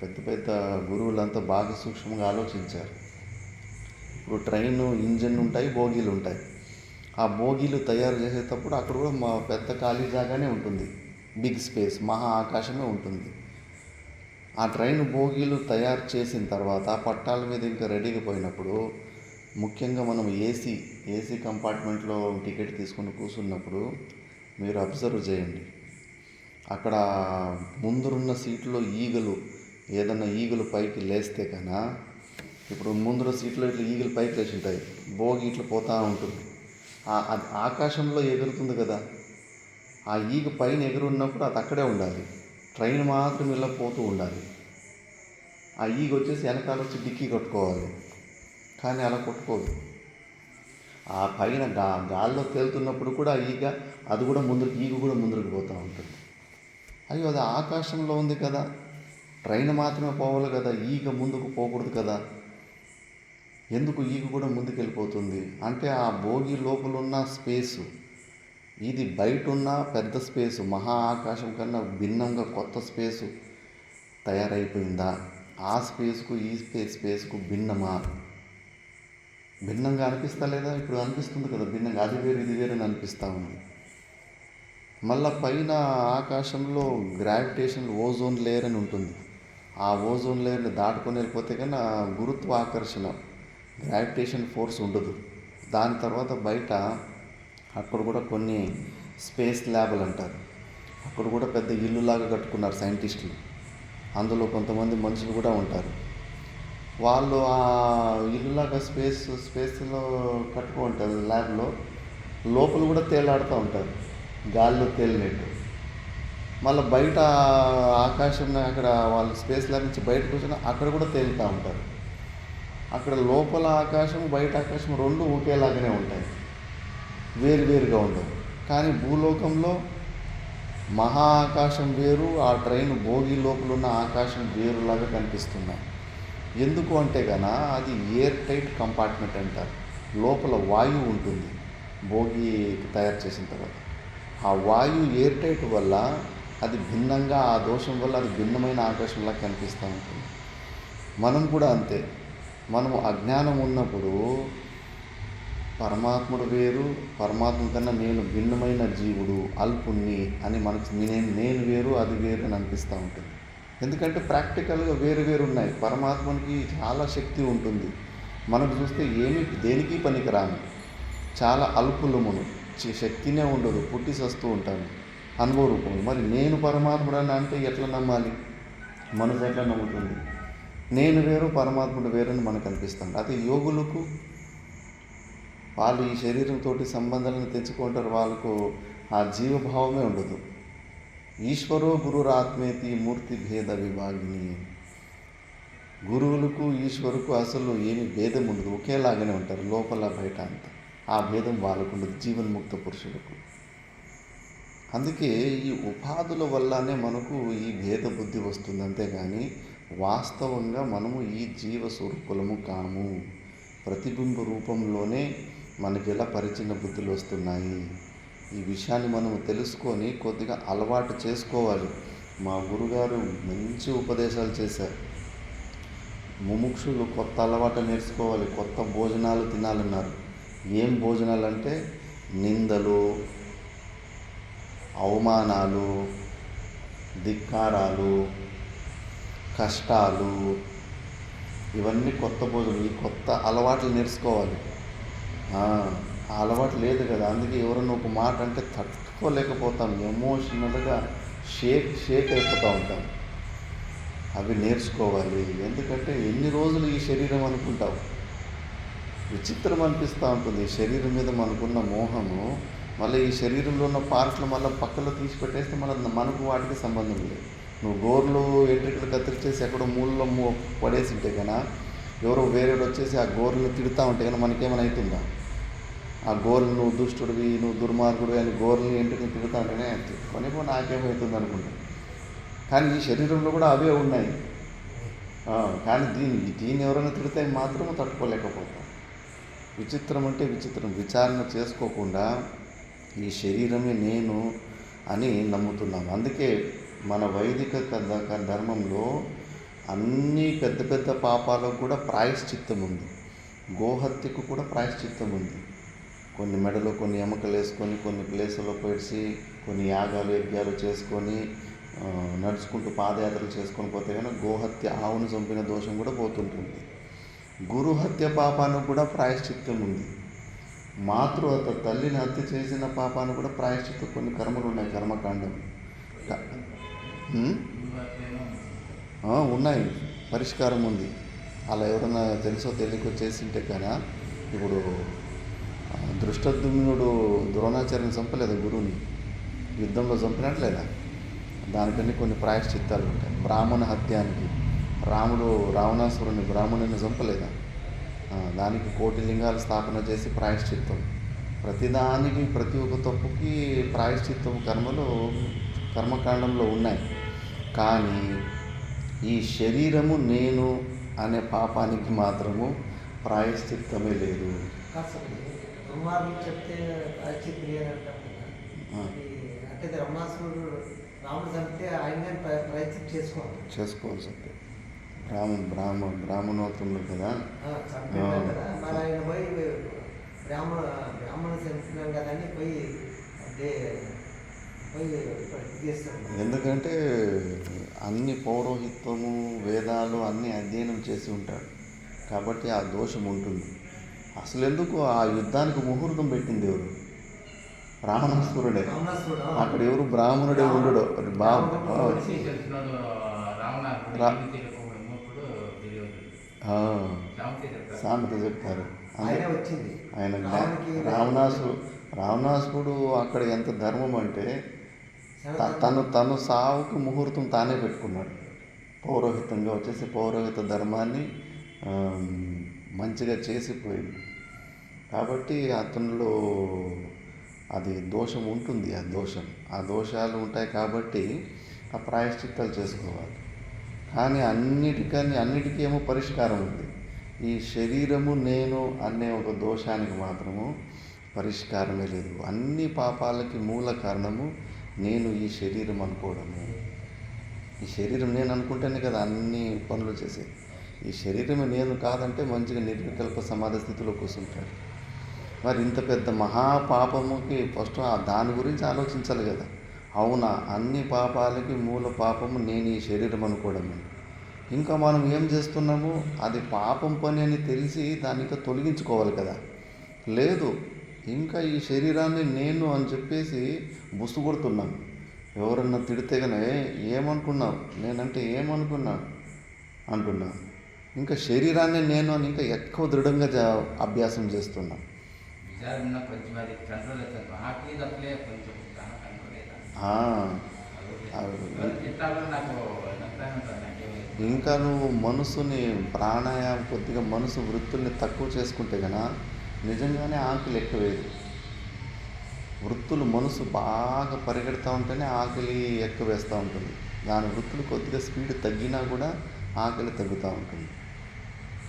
Speaker 1: పెద్ద గురువులంతా బాగా సూక్ష్మంగా ఆలోచించారు. ఇప్పుడు ట్రైన్ ఇంజన్ ఉంటాయి, బోగీలు ఉంటాయి. ఆ బోగీలు తయారు చేసేటప్పుడు అక్కడ కూడా పెద్ద ఖాళీ జాగానే ఉంటుంది, బిగ్ స్పేస్, మహా ఆకాశమే ఉంటుంది. ఆ ట్రైన్ బోగీలు తయారు చేసిన తర్వాత పట్టాల మీద ఇంకా రెడీగా పోయినప్పుడు, ముఖ్యంగా మనం ఏసీ కంపార్ట్మెంట్లో టికెట్ తీసుకుని కూర్చున్నప్పుడు మీరు అబ్జర్వ్ చేయండి. అక్కడ ముందున్న సీట్లో ఏదన్నా ఈగలు పైకి లేస్తే కన్నా, ఇప్పుడు ముందర సీట్లో ఇట్లా ఈగలు పైకి లేచి ఉంటాయి, బోగి ఇట్లా పోతూ ఉంటుంది. అది ఆకాశంలో ఎగురుతుంది కదా. ఆ ఈగ పైన ఎగురున్నప్పుడు అది అక్కడే ఉండాలి, ట్రైన్ మాత్రం ఇలా పోతూ ఉండాలి. ఆ ఈగ వచ్చేసి వెనకాల వచ్చి డిక్కీ కొట్టుకోవాలి, కానీ అలా కొట్టుకోదు. ఆ పైన గాల్లో తేలుతున్నప్పుడు కూడా అది కూడా ఈగ కూడా ముందుకు పోతూ ఉంటుంది. అయ్యో, అది ఆకాశంలో ఉంది కదా, ట్రైన్ మాత్రమే పోవాలి కదా, ఈగ ముందుకు పోకూడదు కదా. ఎందుకు ఈగ కూడా ముందుకు వెళ్ళిపోతుంది అంటే, ఆ భోగి లోపల ఉన్న స్పేసు, ఇది బయట ఉన్న పెద్ద స్పేసు, మహా ఆకాశం కన్నా భిన్నంగా కొత్త స్పేసు, తయారైపోయిందా, ఆ స్పేస్కు ఈ స్పేస్కు భిన్నంగా అనిపిస్తలేదా? ఇప్పుడు అనిపిస్తుంది కదా భిన్నంగా, అది వేరు ఇది వేరు అని అనిపిస్తూ ఉంది. మళ్ళా పైన ఆకాశంలో గ్రావిటేషన్ ఓజోన్ లేయర్ అని ఉంటుంది. ఆ ఓజోన్ లేయర్ని దాటుకొని వెళ్ళిపోతే కన్నా గురుత్వాకర్షణ గ్రావిటేషన్ ఫోర్స్ ఉండదు. దాని తర్వాత బయట అక్కడ కూడా కొన్ని స్పేస్ ల్యాబ్లు అంటారు, అక్కడ కూడా పెద్ద ఇల్లులాగా కట్టుకున్నారు సైంటిస్టులు. అందులో కొంతమంది మనుషులు కూడా ఉంటారు. వాళ్ళు ఆ ఇల్లులాగా స్పేస్లో కట్టుకుంటారు ల్యాబ్లో, లోపల కూడా తేలాడుతూ ఉంటారు గాల్లో తేలినట్టు. మళ్ళీ బయట ఆకాశం అక్కడ వాళ్ళు స్పేస్ ల్యాబ్ నుంచి బయటకు వచ్చిన అక్కడ కూడా తేలుతూ ఉంటారు. అక్కడ లోపల ఆకాశం బయట ఆకాశం రెండు ఒకేలాగానే ఉంటాయి, వేరువేరుగా ఉండవు. కానీ భూలోకంలో మహా ఆకాశం వేరు, ఆ ట్రైన్ భోగి లోపల ఉన్న ఆకాశం వేరులాగా కనిపిస్తున్నాయి. ఎందుకు అంటే కన్నా అది ఎయిర్ టైట్ కంపార్ట్మెంట్ అంటారు. లోపల వాయువు ఉంటుంది భోగి తయారు చేసిన తర్వాత. ఆ వాయువు ఎయిర్ టైట్ వల్ల అది భిన్నంగా, ఆ దోషం వల్ల అది భిన్నమైన ఆకాశంలా కనిపిస్తూ ఉంటుంది. మనం కూడా అంతే. మనము అజ్ఞానం ఉన్నప్పుడు పరమాత్ముడు వేరు, పరమాత్మ కన్నా నేను భిన్నమైన జీవుడు, అల్పుణ్ణి అని మనకు నేను వేరు అది వేరు అని అనిపిస్తూ ఉంటుంది. ఎందుకంటే ప్రాక్టికల్గా వేరు వేరు ఉన్నాయి. పరమాత్మనికి చాలా శక్తి ఉంటుంది, మనకు చూస్తే దేనికి పనికిరాము, చాలా అల్పులమును, శక్తినే ఉండదు, పుట్టి సస్తూ ఉంటాను అనుభవ రూపంలో. మరి నేను పరమాత్ముడని అంటే ఎట్లా నమ్మాలి? మనసు ఎట్లా నమ్ముతుంది? నేను వేరు పరమాత్ముడు వేరని మనకు అనిపిస్తుంది. అదే యోగులకు వాళ్ళు ఈ శరీరంతో సంబంధాలను తెచ్చుకుంటారు, వాళ్ళకు ఆ జీవభావమే ఉండదు. ఈశ్వరో గురురాత్మేతి మూర్తి భేద విభాగిని. గురువులకు ఈశ్వరుకు అసలు ఏమి భేదం ఉండదు, ఒకేలాగానే ఉంటారు లోపల బయట అంతా. ఆ భేదం వాళ్ళకు ఉండదు జీవన్ముక్త పురుషులకు. అందుకే ఈ ఉపాధుల వల్లనే మనకు ఈ భేద బుద్ధి వస్తుంది, అంతేగాని వాస్తవంగా మనము ఈ జీవ స్వరూపులము కాము. ప్రతిబింబ రూపంలోనే మనకి ఎలా పరిచిన బుద్ధులు వస్తున్నాయి. ఈ విషయాన్ని మనం తెలుసుకొని కొద్దిగా అలవాటు చేసుకోవాలి. మా గురుగారు మంచి ఉపదేశాలు చేశారు. ముముక్షులు కొత్త అలవాటు నేర్చుకోవాలి, కొత్త భోజనాలు తినాలన్నారు. ఏం భోజనాలు అంటే నిందలు, అవమానాలు, ధిక్కారాలు, కష్టాలు, ఇవన్నీ కొత్త భోజనం. ఈ కొత్త అలవాట్లు నేర్చుకోవాలి. ఆ అలవాటు లేదు కదా, అందుకే ఎవరన్నా ఒక మాట అంటే తట్టుకోలేకపోతాం, ఎమోషనల్గా షేక్ అయిపోతూ ఉంటాం. అవి నేర్చుకోవాలి. ఎందుకంటే ఎన్ని రోజులు ఈ శరీరం అనుకుంటావు, విచిత్రం అనిపిస్తూ ఉంటుంది. ఈ శరీరం మీద మనకున్న మోహము, మళ్ళీ ఈ శరీరంలో ఉన్న పార్ట్లు మళ్ళీ పక్కలో తీసి పెట్టేస్తే మళ్ళీ మనకు వాటికి సంబంధం లేదు. నువ్వు గోర్లు ఎంట్రికలు కత్తిరిచేసి ఎక్కడో మూలలో పడేసి ఉంటే కన్నా ఎవరో వేరేడు వచ్చేసి ఆ గోర్లను తిడుతూ ఉంటే కన్నా మనకేమైనా అవుతుందా? ఆ గోర్లు నువ్వు దుష్టుడివి, నువ్వు దుర్మార్గుడివి అని గోర్లని ఎంట్రికలు తిడుతూ ఉంటేనే కొనేపో నాకేమవుతుంది అనుకుంటా. కానీ ఈ శరీరంలో కూడా అవే ఉన్నాయి. కానీ దీన్ని ఎవరైనా తిడితే మాత్రం తట్టుకోలేకపోతాం. విచిత్రం అంటే విచిత్రం. విచారణ చేసుకోకుండా ఈ శరీరమే నేను అని నమ్ముతున్నాం. అందుకే మన వైదిక ధర్మంలో అన్ని పెద్ద పెద్ద పాపాలకు కూడా ప్రాయశ్చిత్తం ఉంది. గోహత్యకు కూడా ప్రాయశ్చిత్తం ఉంది. కొన్ని మెడలో కొన్ని ఎముకలు వేసుకొని, కొన్ని ప్లేసుల్లో పెడిసి, కొన్ని యాగాలు యజ్ఞాలు చేసుకొని, నడుచుకుంటూ పాదయాత్రలు చేసుకొని పోతే కానీ గోహత్య, ఆవును చంపిన దోషం కూడా పోతుంటుంది. గురుహత్య పాపానికి కూడా ప్రాయశ్చిత్తం ఉంది. మాతృహత్య, తల్లిని హత్య చేసిన పాపానికి కూడా ప్రాయశ్చిత్తం కొన్ని కర్మలు ఉన్నాయి, కర్మకాండం ఉన్నాయి, పరిష్కారం ఉంది. అలా ఎవరన్నా తెలుసో తెలియకో చేసింటే కానీ ఇప్పుడు దృష్టద్యుమ్నుడు ద్రోణాచార్యని చంపలేదా గురువుని? యుద్ధంలో చంపినట్లేదా? దానికన్నీ కొన్ని ప్రాయశ్చిత్తాలు ఉంటాయి. బ్రాహ్మణ హత్యానికి రాముడు రావణాసురుని బ్రాహ్మణుని చంపలేదా? దానికి 1,000,000 లింగాలు స్థాపన చేసి ప్రాయశ్చిత్తం. ప్రతిదానికి, ప్రతి ఒక్క తప్పుకి ప్రాయశ్చిత్తం కర్మలు కర్మకాండంలో ఉన్నాయి. కానీ ఈ శరీరము నేను అనే పాపానికి మాత్రము ప్రాయశ్చిత్తమే లేదు.
Speaker 4: దుర్మార్గులు చెప్తే ప్రాయశ్చిత్తం లేదంటారు కదా. అంటే రావణాసురుడు రాముడు చంపితే ఆయన ప్రయత్నం
Speaker 1: చేసుకోవాల్సిందే. బ్రాహ్మణోత్తములు కదా.
Speaker 4: చంపినారు కదా, మరి ఆయన పోయి బ్రాహ్మణ చంపినాం కదా అని పోయి చేస్తాడు.
Speaker 1: ఎందుకంటే అన్ని పౌరోహిత్వము వేదాలు అన్నీ అధ్యయనం చేసి ఉంటాడు కాబట్టి ఆ దోషం ఉంటుంది. అసలు ఎందుకు ఆ యుద్ధానికి ముహూర్తం పెట్టింది ఎవరు? రావణాసురుడే. అక్కడ ఎవరు బ్రాహ్మణుడే ఉండడు. సామెత చెప్తారు. ఆయన రావణాసురుడు అక్కడ ఎంత ధర్మం అంటే తను సావుకు ముహూర్తం తానే పెట్టుకున్నాడు. పౌరోహితంగా వచ్చేసి పౌరోహిత ధర్మాన్ని మంచిగా చేసిపోయింది కాబట్టి అతనిలో అది దోషం ఉంటుంది. ఆ దోషాలు ఉంటాయి కాబట్టి ఆ ప్రాయశ్చిత్తాలు చేసుకోవాలి. కానీ అన్నిటికీ ఏమో పరిష్కారం ఉంది. ఈ శరీరము నేను అనే ఒక దోషానికి మాత్రము పరిష్కారమే లేదు. అన్ని పాపాలకి మూల కారణము నేను ఈ శరీరం అనుకోవడము. ఈ శరీరం నేను అనుకుంటేనే కదా అన్ని పనులు చేసేది. ఈ శరీరమే నేను కాదంటే మంచిగా నిర్వికల్ప సమాధి స్థితిలో కూర్చుంటాడు. మరి ఇంత పెద్ద మహాపాపముకి ఫస్ట్ దాని గురించి ఆలోచించాలి కదా. అవునా, అన్ని పాపాలకి మూల పాపము నేను ఈ శరీరం అనుకోవడమే. ఇంకా మనం ఏం చేస్తున్నాము, అది పాపం పని అని తెలిసి దాన్ని ఇంకా తొలగించుకోవాలి కదా. లేదు, ఇంకా ఈ శరీరాన్ని నేను అని చెప్పేసి బుసు కొడుతున్నాను. ఎవరన్నా తిడితే కానీ ఏమనుకున్నావు, నేనంటే ఏమనుకున్నాను అంటున్నాను. ఇంకా శరీరాన్ని నేను అని ఇంకా ఎక్కువ దృఢంగా అభ్యాసం చేస్తున్నాను. ఇంకా నువ్వు మనసుని ప్రాణాయామం కొద్దిగా మనసు వృత్తుల్ని తక్కువ చేసుకుంటే కనుక నిజంగానే ఆకలి ఎక్కువేది. వృత్తులు మనసు బాగా పరిగెడుతూ ఉంటేనే ఆకలి ఎక్కువ వేస్తూ ఉంటుంది. దాని వృత్తులు కొద్దిగా స్పీడ్ తగ్గినా కూడా ఆకలి తగ్గుతూ ఉంటుంది.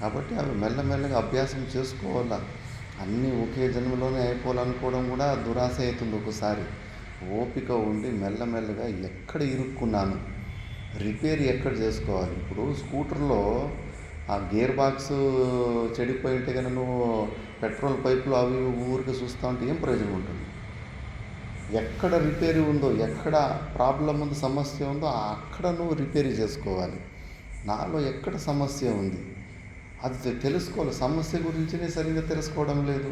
Speaker 1: కాబట్టి అవి మెల్లమెల్లగా అభ్యాసం చేసుకోవాలా. అన్నీ ఒకే జన్మలోనే అయిపోవాలనుకోవడం కూడా దురాశ అవుతుంది ఒకసారి. ఓపిక ఉండి మెల్లమెల్లగా ఎక్కడ ఇరుక్కున్నాను, రిపేర్ ఎక్కడ చేసుకోవాలి. ఇప్పుడు స్కూటర్లో ఆ గేర్ బాక్స్ చెడిపోయి ఉంటే కనుక నువ్వు పెట్రోల్ పైపులు అవి ఊరికి చూస్తూ ఉంటే ఏం ప్రయోజనం ఉంటుంది? ఎక్కడ రిపేర్ ఉందో, ఎక్కడ ప్రాబ్లం ఉందో, సమస్య ఉందో అక్కడ నువ్వు రిపేర్ చేసుకోవాలి. నాలో ఎక్కడ సమస్య ఉంది అది తెలుసుకోవాలి. సమస్య గురించినే సరిగ్గా తెలుసుకోవడం లేదు.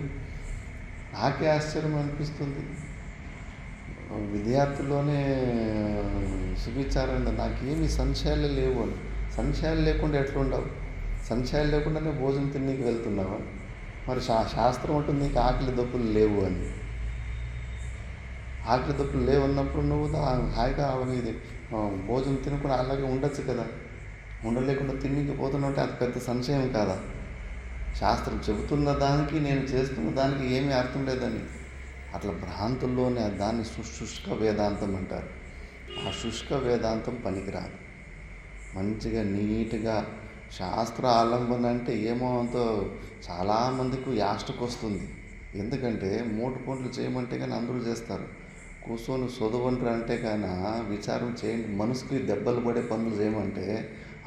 Speaker 1: నాకే ఆశ్చర్యం అనిపిస్తుంది. విద్యార్థుల్లోనే సువిచారంగా నాకేమీ సంశయాలు లేవు అని. సంశయాలు లేకుండా ఎట్లుండవు? సంశయాలు లేకుండానే భోజనం తిన్నీకి వెళ్తున్నావా? మరి శాస్త్రం ఉంటుంది నీకు ఆకలి దప్పులు లేవు అని. ఆకలి దప్పులు లేవన్నప్పుడు నువ్వు హాయిగా ఇది భోజనం తినకుండా అలాగే ఉండొచ్చు కదా. ఉండలేకుండా తిన్నికి పోతున్నట్టే అది పెద్ద సంశయం కాదా? శాస్త్రం చెబుతున్న దానికి నేను చేస్తున్న దానికి ఏమీ అర్థం లేదని అట్లా భ్రాంతుల్లోనే దాన్ని శుష్క వేదాంతం అంటారు. ఆ శుష్క వేదాంతం పనికిరాదు. మంచిగా నీట్గా శాస్త్ర ఆలంబన అంటే ఏమో అంతో చాలామందికి యాస్టకు వస్తుంది. ఎందుకంటే 3 పనులు చేయమంటే కానీ అందరూ చేస్తారు. కూర్చొని చదవంటారు అంటే కానీ విచారం చేయండి, మనసుకి దెబ్బలు పడే పనులు చేయమంటే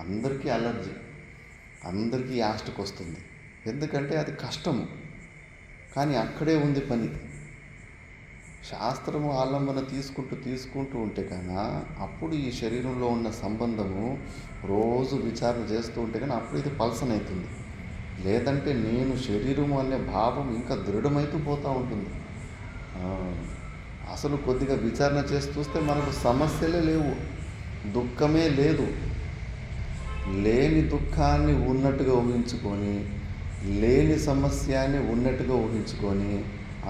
Speaker 1: అందరికీ అలర్జీ, అందరికీ యాస్టకు వస్తుంది. ఎందుకంటే అది కష్టము. కానీ అక్కడే ఉంది పని. శాస్త్రము ఆలంబన తీసుకుంటూ ఉంటే కన్నా అప్పుడు ఈ శరీరంలో ఉన్న సంబంధము రోజు విచారణ చేస్తూ ఉంటే కానీ అప్పుడు ఇది పల్సనవుతుంది. లేదంటే నేను శరీరము అనే భావం ఇంకా దృఢమైతూ పోతూ ఉంటుంది. అసలు కొద్దిగా విచారణ చేసి చూస్తే మనకు సమస్యలే లేవు, దుఃఖమే లేదు. లేని దుఃఖాన్ని ఉన్నట్టుగా ఊహించుకొని, లేని సమస్యని ఉన్నట్టుగా ఊహించుకొని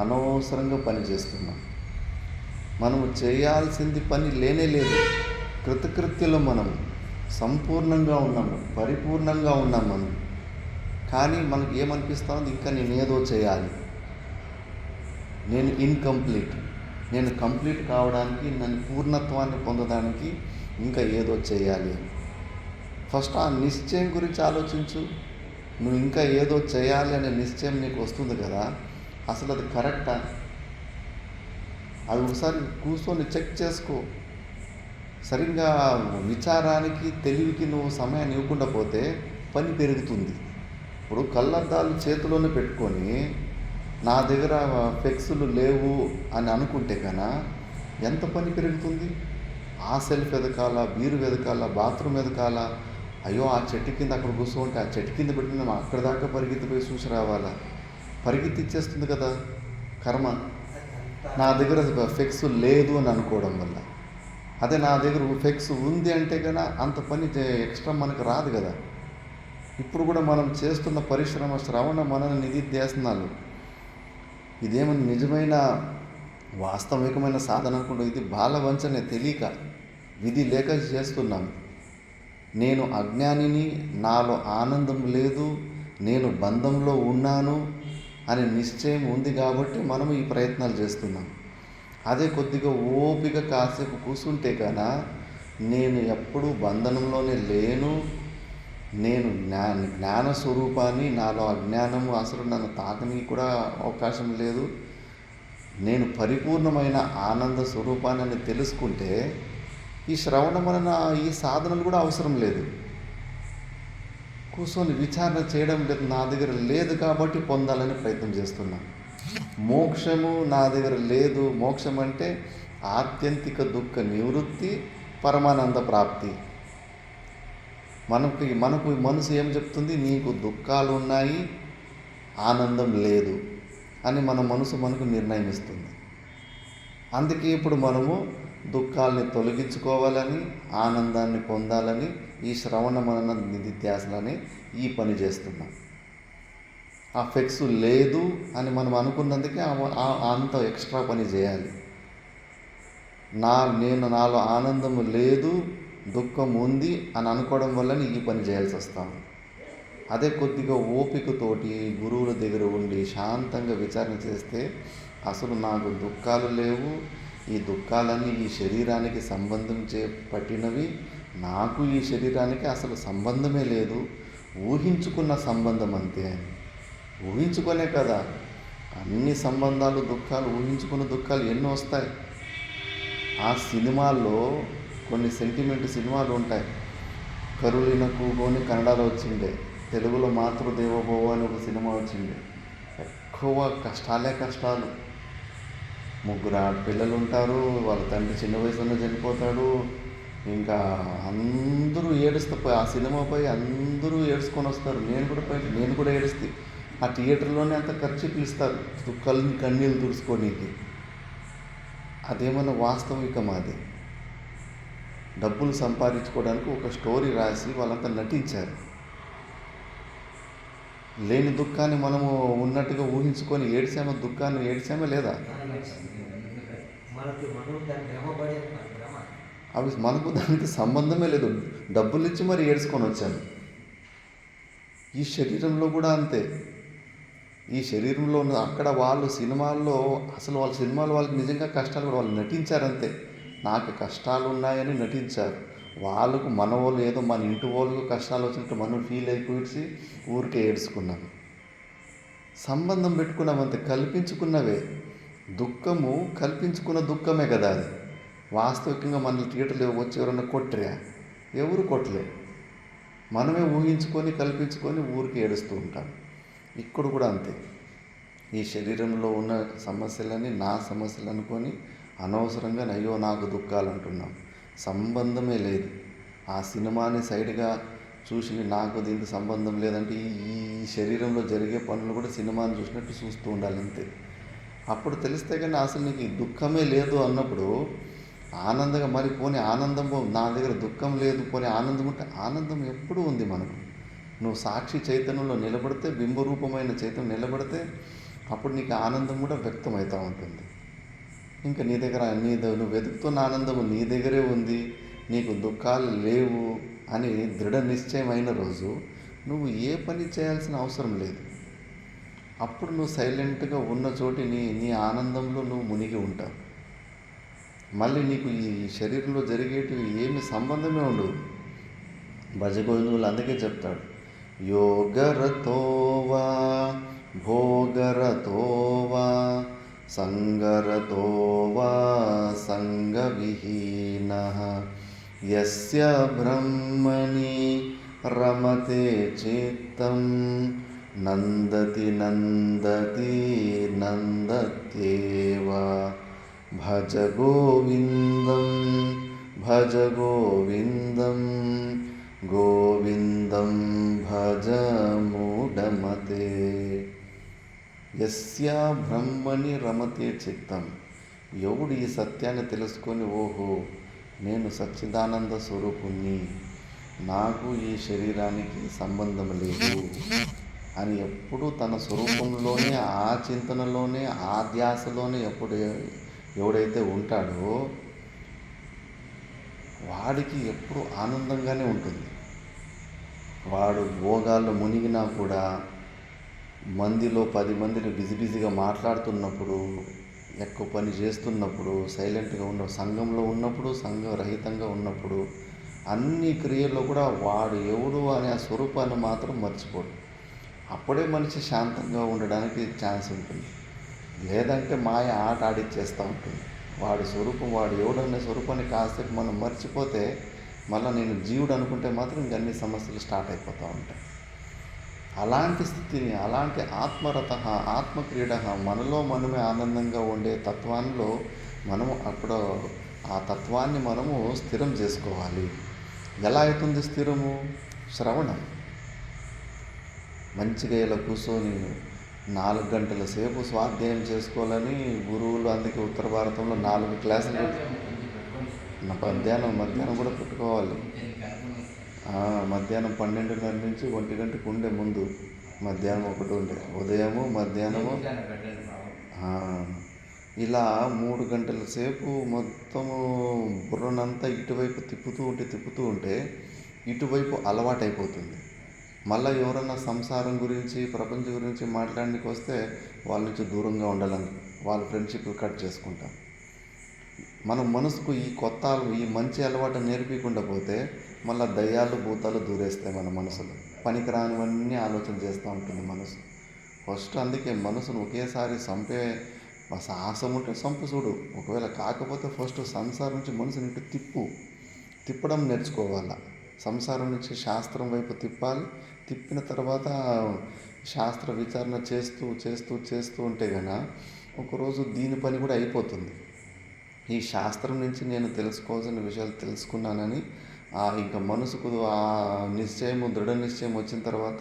Speaker 1: అనవసరంగా పని చేస్తున్నాం. మనము చేయాల్సింది పని లేనే లేదు. కృతకృత్యలో మనము సంపూర్ణంగా ఉన్నాము, పరిపూర్ణంగా ఉన్నాం మనం. కానీ మనకు ఏమనిపిస్తుంది, ఇంకా నేనేదో చేయాలి, నేను ఇన్కంప్లీట్, నేను కంప్లీట్ కావడానికి, నన్ను పూర్ణత్వాన్ని పొందడానికి ఇంకా ఏదో చేయాలి. ఫస్ట్ ఆ నిశ్చయం గురించి ఆలోచించు. నువ్వు ఇంకా ఏదో చేయాలి అనే నిశ్చయం నీకు వస్తుంది కదా, అసలు అది కరెక్టా? అది ఒకసారి కూర్చొని చెక్ చేసుకో. సరిగ్గా విచారానికి తెలివికి నువ్వు సమయాన్ని ఇవ్వకుండా పోతే పని పెరుగుతుంది. ఇప్పుడు కళ్ళద్దాలు చేతిలోనే పెట్టుకొని నా దగ్గర ఫ్లెక్సులు లేవు అని అనుకుంటే కన్నా ఎంత పని పెరుగుతుంది. ఆ సెల్ఫ్ ఎదకాల, బీరు వెదకాల, బాత్రూమ్ ఎదకాల, అయ్యో ఆ చెట్టు కింద అక్కడ కూర్చోంటే ఆ చెట్టు కింద పెట్టుకుని అక్కడ దాకా పరిగెత్తిపోయి చూసి రావాలా, పరిగెత్తిచ్చేస్తుంది కదా కర్మ. నా దగ్గర ఫ్లెక్స్ లేదు అని అనుకోవడం వల్ల. అదే నా దగ్గర ఫ్లెక్స్ ఉంది అంటే కన్నా అంత పని ఎక్స్ట్రా మనకు రాదు కదా. ఇప్పుడు కూడా మనం చేస్తున్న పరిశ్రమ శ్రవణ మనన నిధిధ్యాసనాలు ఇదేమన్నా నిజమైన వాస్తవికమైన సాధన అనుకుంటూ ఇది బాలవంచనే, తెలియక విధి లేక చేస్తున్నాం. నేను అజ్ఞానిని, నాలో ఆనందం లేదు, నేను బంధంలో ఉన్నాను అనే నిశ్చయం ఉంది కాబట్టి మనం ఈ ప్రయత్నాలు చేస్తున్నాం. అదే కొద్దిగా ఓపిక కాసేపు కూర్చుంటే కన్నా నేను ఎప్పుడూ బంధనంలోనే లేను, నేను జ్ఞాన స్వరూపాన్ని, నాలో అజ్ఞానము అసలు నన్ను తాకని కూడా అవకాశం లేదు, నేను పరిపూర్ణమైన ఆనంద స్వరూపాన్ని తెలుసుకుంటే ఈ శ్రవణ మనన ఈ సాధనలు కూడా అవసరం లేదు. కూర్చొని విచారణ చేయడం లేదు, నా దగ్గర లేదు కాబట్టి పొందాలని ప్రయత్నం చేస్తున్నా. మోక్షము నా దగ్గర లేదు. మోక్షం అంటే ఆత్యంతిక దుఃఖ నివృత్తి, పరమానంద ప్రాప్తి. మనకు మనసు ఏం చెప్తుంది, నీకు దుఃఖాలు ఉన్నాయి, ఆనందం లేదు అని మన మనసు మనకు నిర్ణయం ఇస్తుంది. అందుకే ఇప్పుడు మనము దుఃఖాలని తొలగించుకోవాలని, ఆనందాన్ని పొందాలని ఈ శ్రవణ మనన నిధిధ్యాసలని ఈ పని చేస్తున్నాం. ఆ ఫెక్స్ లేదు అని మనం అనుకున్నందుకే అంత ఎక్స్ట్రా పని చేయాలి. నాలో ఆనందము లేదు, దుఃఖం ఉంది అని అనుకోవడం వల్లనే ఈ పని చేయాల్సి వస్తాము. అదే కొద్దిగా ఓపికతోటి గురువుల దగ్గర ఉండి శాంతంగా విచారణ చేస్తే అసలు నాకు దుఃఖాలు లేవు, ఈ దుఃఖాలన్నీ ఈ శరీరానికి సంబంధం పట్టినవి, నాకు ఈ శరీరానికి అసలు సంబంధమే లేదు, ఊహించుకున్న సంబంధం అంతే అని. ఊహించుకునే కదా అన్ని సంబంధాలు, దుఃఖాలు, ఊహించుకున్న దుఃఖాలు ఎన్నో వస్తాయి. ఆ సినిమాల్లో కొన్ని సెంటిమెంట్ సినిమాలు ఉంటాయి. కరులిన కూగోని కన్నడలో వచ్చిండే, తెలుగులో మాతృదేవోభవ అని ఒక సినిమా వచ్చింది. ఎక్కువ కష్టాలు. 3 ఆడపిల్లలు ఉంటారు, వాళ్ళ తండ్రి చిన్న వయసులో చనిపోతాడు. ఇంకా అందరూ ఏడుస్తూ ఆ సినిమాపై అందరూ ఏడుచుకొని వస్తారు. నేను కూడా ఏడుస్తే ఆ థియేటర్లోనే అంత ఖర్చు పిలుస్తారు కన్నీళ్ళు తుడుచుకోనికి. అదేమన్నా వాస్తవికమా? అది డబ్బులు సంపాదించుకోవడానికి ఒక స్టోరీ రాసి వాళ్ళంతా నటించారు. లేని దుఃఖాన్ని మనము ఉన్నట్టుగా ఊహించుకొని ఏడ్చామా? దుఃఖాన్ని ఏడ్చామా లేదా? అవి మనకు దానికి సంబంధమే లేదు. డబ్బులు ఇచ్చి మరి ఏడ్చుకొని వచ్చాను. ఈ శరీరంలో కూడా అంతే. ఈ శరీరంలో అక్కడ వాళ్ళు సినిమాల్లో అసలు వాళ్ళ సినిమాలు వాళ్ళకి నిజంగా కష్టాలు కూడా వాళ్ళు నటించారంతే. నాకు కష్టాలు ఉన్నాయని నటించారు. వాళ్ళకు మన వాళ్ళు ఏదో మన ఇంటి వాళ్ళకు కష్టాలు వచ్చినట్టు మనం ఫీల్ అయిపోయి ఊరికే ఏడ్చుకున్నాం. సంబంధం పెట్టుకున్నామంతే, కల్పించుకున్నవే. దుఃఖము కల్పించుకున్న దుఃఖమే కదా అది. వాస్తవికంగా మన థియేటర్లో వచ్చి ఎవరన్నా కొట్టరా? ఎవరు కొట్టలే. మనమే ఊహించుకొని కల్పించుకొని ఊరికి ఏడుస్తూ ఉంటాం. ఇక్కడ కూడా అంతే. ఈ శరీరంలో ఉన్న సమస్యలని నా సమస్యలు అనుకొని అనవసరంగా అయ్యో నాకు దుఃఖాలు అంటున్నాం. సంబంధమే లేదు. ఆ సినిమాని సైడ్గా చూసి నాకు దీనికి సంబంధం లేదంటే ఈ శరీరంలో జరిగే పనులు కూడా సినిమాని చూసినట్టు చూస్తూ ఉండాలంతే. అప్పుడు తెలిస్తే కానీ అసలు నీకు దుఃఖమే లేదు అన్నప్పుడు ఆనందంగా మరి పోనీ ఆనందం నా దగ్గర దుఃఖం లేదు పోనీ ఆనందం ఉంటే ఆనందం ఎప్పుడూ ఉంది మనకు. నువ్వు సాక్షి చైతన్యంలో నిలబడితే, బింబరూపమైన చైతన్యం నిలబడితే అప్పుడు నీకు ఆనందం కూడా వ్యక్తమవుతూ ఉంటుంది. ఇంకా నీ దగ్గర నువ్వు వెతుకుతున్న ఆనందము నీ దగ్గరే ఉంది, నీకు దుఃఖాలు లేవు అని దృఢ నిశ్చయమైన రోజు నువ్వు ఏ పని చేయాల్సిన అవసరం లేదు. అప్పుడు నువ్వు సైలెంట్గా ఉన్న చోటి నీ ఆనందంలో నువ్వు మునిగి ఉంటావు. మళ్ళీ నీకు ఈ శరీరంలో జరిగేటివి ఏమి సంబంధమే ఉండదు. భజగోవిందులు అందుకే చెప్తాడు, యోగరతోవా భోగరతోవా సంగరతోవా సంగవిహీనః యస్య బ్రహ్మణి రమతే చిత్తం నందతి నందతి నందత్యేవ భజ గోవిందం భజ గోవిందం గోవిందం భజ మూఢమతే. యస్య బ్రహ్మణి రమతే చిత్తం, ఎవడు ఈ సత్యాన్ని తెలుసుకొని ఓహో నేను సచ్చిదానంద స్వరూపుణ్ణి, నాకు ఈ శరీరానికి సంబంధం లేదు అని ఎప్పుడు తన స్వరూపంలోనే, ఆ చింతనలోనే, ఆ ధ్యాసలోనే ఎవడైతే ఉంటాడో వాడికి ఎప్పుడు ఆనందంగానే ఉంటుంది. వాడు భోగాల్లో మునిగినా కూడా మందిలో 10 మందిని బిజీగా మాట్లాడుతున్నప్పుడు, ఎక్కువ పని చేస్తున్నప్పుడు, సైలెంట్గా ఉన్న సంఘంలో ఉన్నప్పుడు, సంఘం రహితంగా ఉన్నప్పుడు, అన్ని క్రియల్లో కూడా వాడు ఎవడు అనే ఆ స్వరూపాన్ని మాత్రం మర్చిపోడు. అప్పుడే మనిషి శాంతంగా ఉండడానికి ఛాన్స్ ఉంటుంది. లేదంటే మాయ ఆట ఆడిచ్చేస్తూ ఉంటుంది. వాడి స్వరూపం, వాడు ఎవడనే స్వరూపాన్ని కాసేపు మనం మర్చిపోతే మళ్ళీ నేను జీవుడు అనుకుంటే మాత్రం ఇంక అన్ని సమస్యలు స్టార్ట్ అయిపోతూ ఉంటాయి. అలాంటి స్థితిని, అలాంటి ఆత్మరత, ఆత్మక్రీడ, మనలో మనమే ఆనందంగా ఉండే తత్వాల్లో మనము అప్పుడు ఆ తత్వాన్ని మనము స్థిరం చేసుకోవాలి. ఎలా అవుతుంది స్థిరము? శ్రవణం. మంచిగా ఇలా కూర్చొని 4 గంటల సేపు స్వాధ్యాయం చేసుకోవాలని గురువులు, అందుకే ఉత్తర భారతంలో 4 క్లాసులు మధ్యాహ్నం కూడా పెట్టుకోవాలి. మధ్యాహ్నం 12:30 నుంచి 1 గంటకు ఉండే ముందు మధ్యాహ్నం ఒకటి ఉండే, ఉదయము మధ్యాహ్నము ఇలా 3 గంటల సేపు మొత్తము బుర్రనంతా ఇటువైపు తిప్పుతూ ఉంటే ఇటువైపు అలవాటైపోతుంది. మళ్ళీ ఎవరన్నా సంసారం గురించి, ప్రపంచం గురించి మాట్లాడడానికి వస్తే వాళ్ళ నుంచి దూరంగా ఉండాలని వాళ్ళ ఫ్రెండ్షిప్ కట్ చేసుకుంటాం. మన మనసుకు ఈ మంచి అలవాటు నేర్పించకుండా పోతే మళ్ళీ దయ్యాలు భూతాలు దూరేస్తాయి మన మనసులో. పనికిరానివన్నీ ఆలోచన చేస్తూ ఉంటుంది మనసు. ఫస్ట్ అందుకే మనసును ఒకేసారి చంపే సాహసం ఉంటే చంపు చూడు. ఒకవేళ కాకపోతే ఫస్ట్ సంసారం నుంచి మనసుని ఇటు తిప్పడం నేర్చుకోవాలి. సంసారం నుంచి శాస్త్రం వైపు తిప్పాలి. తిప్పిన తర్వాత శాస్త్ర విచారణ చేస్తూ ఉంటే కనుక ఒకరోజు దీని పని కూడా అయిపోతుంది. ఈ శాస్త్రం నుంచి నేను తెలుసుకోవాల్సిన విషయాలు తెలుసుకున్నానని ఇంకా మనసుకు ఆ దృఢ నిశ్చయం వచ్చిన తర్వాత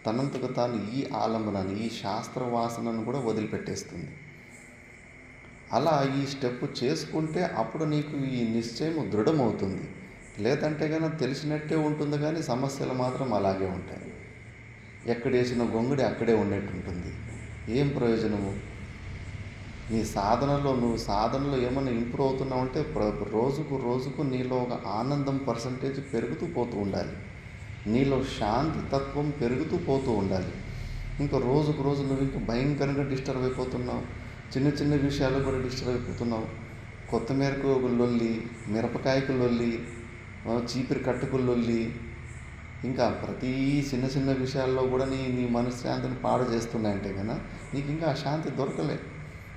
Speaker 1: తనంతకు తాను ఈ ఆలంబనాన్ని, ఈ శాస్త్ర వాసనను కూడా వదిలిపెట్టేస్తుంది. అలా ఈ స్టెప్ చేసుకుంటే అప్పుడు నీకు ఈ నిశ్చయం దృఢమవుతుంది. లేదంటే కనుక తెలిసినట్టే ఉంటుంది కానీ సమస్యలు మాత్రం అలాగే ఉంటాయి. ఎక్కడేసిన గొంగుడి అక్కడే ఉన్నట్టు ఉంటుంది. ఏం ప్రయోజనము? నీ సాధనలో ఏమైనా ఇంప్రూవ్ అవుతున్నావు అంటే రోజుకు నీలో ఒక ఆనందం పర్సంటేజ్ పెరుగుతూ పోతూ ఉండాలి. నీలో శాంతి తత్వం పెరుగుతూ పోతూ ఉండాలి. ఇంకా రోజు నువ్వు ఇంకా భయంకరంగా డిస్టర్బ్ అయిపోతున్నావు. చిన్న విషయాలు కూడా డిస్టర్బ్ అయిపోతున్నావు. కొత్తిమీరకు ఒక లొల్లి, మిరపకాయకు లొల్లి, చీపిరి కట్టుకు లొల్లి, ఇంకా ప్రతి చిన్న విషయాల్లో కూడా నీ మనశ్శాంతిని పాడు చేస్తున్నాయంటే కనుక నీకు ఇంకా ఆ శాంతి దొరకలే.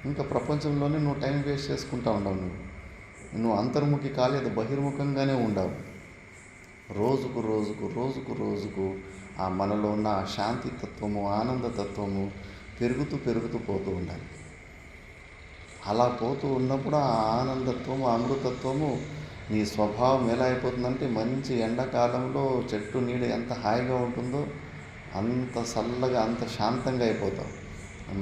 Speaker 1: ఇంకా ప్రపంచంలోనే నువ్వు టైం వేస్ట్ చేసుకుంటూ ఉండవు. నువ్వు అంతర్ముఖి కాలేదు, బహిర్ముఖంగానే ఉండవు. రోజుకు ఆ మనలో ఉన్న ఆ శాంతి తత్వము, ఆనంద తత్వము పెరుగుతూ పోతూ ఉండాలి. అలా పోతూ ఉన్నప్పుడు ఆ ఆనందత్వము, అమృతత్వము నీ స్వభావం ఎలా అయిపోతుందంటే మంచి ఎండాకాలంలో చెట్టు నీడ ఎంత హాయిగా ఉంటుందో అంత చల్లగా, అంత శాంతంగా అయిపోతావు.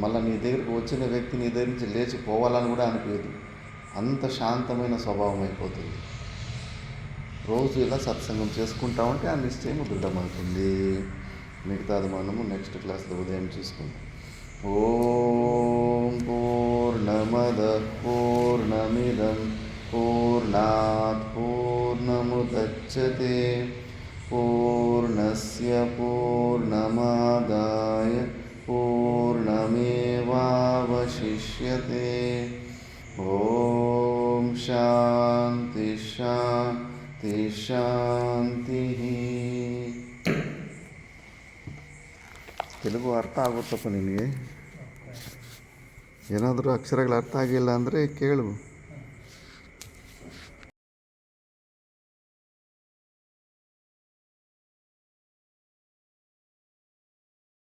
Speaker 1: మళ్ళీ నీ దగ్గరకు వచ్చిన వ్యక్తి నీ దగ్గర నుంచి లేచిపోవాలని కూడా అనిపించదు. అంత శాంతమైన స్వభావం అయిపోతుంది. రోజు ఇలా సత్సంగం చేసుకుంటామంటే ఆ నిశ్చయం దృఢమవుతుంది. మిగతాది మనము నెక్స్ట్ క్లాస్లో ఉదయం చూసుకుందాం. ఓం పూర్ణమదః పూర్ణమిదం పూర్ణాత్ పూర్ణముదచ్యతే పూర్ణస్య పూర్ణమాదాయ పూర్ణమేవావశిష్యతే. ఓం శాంతి ಶಾಂತಿ ಶಾಂತಿ. ತೆಲುಗು ಅರ್ಥ ಆಗುತ್ತಪ್ಪ ನಿನಗೆ? ಏನಾದರೂ ಅಕ್ಷರಗಳು ಅರ್ಥ ಆಗಿಲ್ಲ ಅಂದರೆ ಕೇಳು.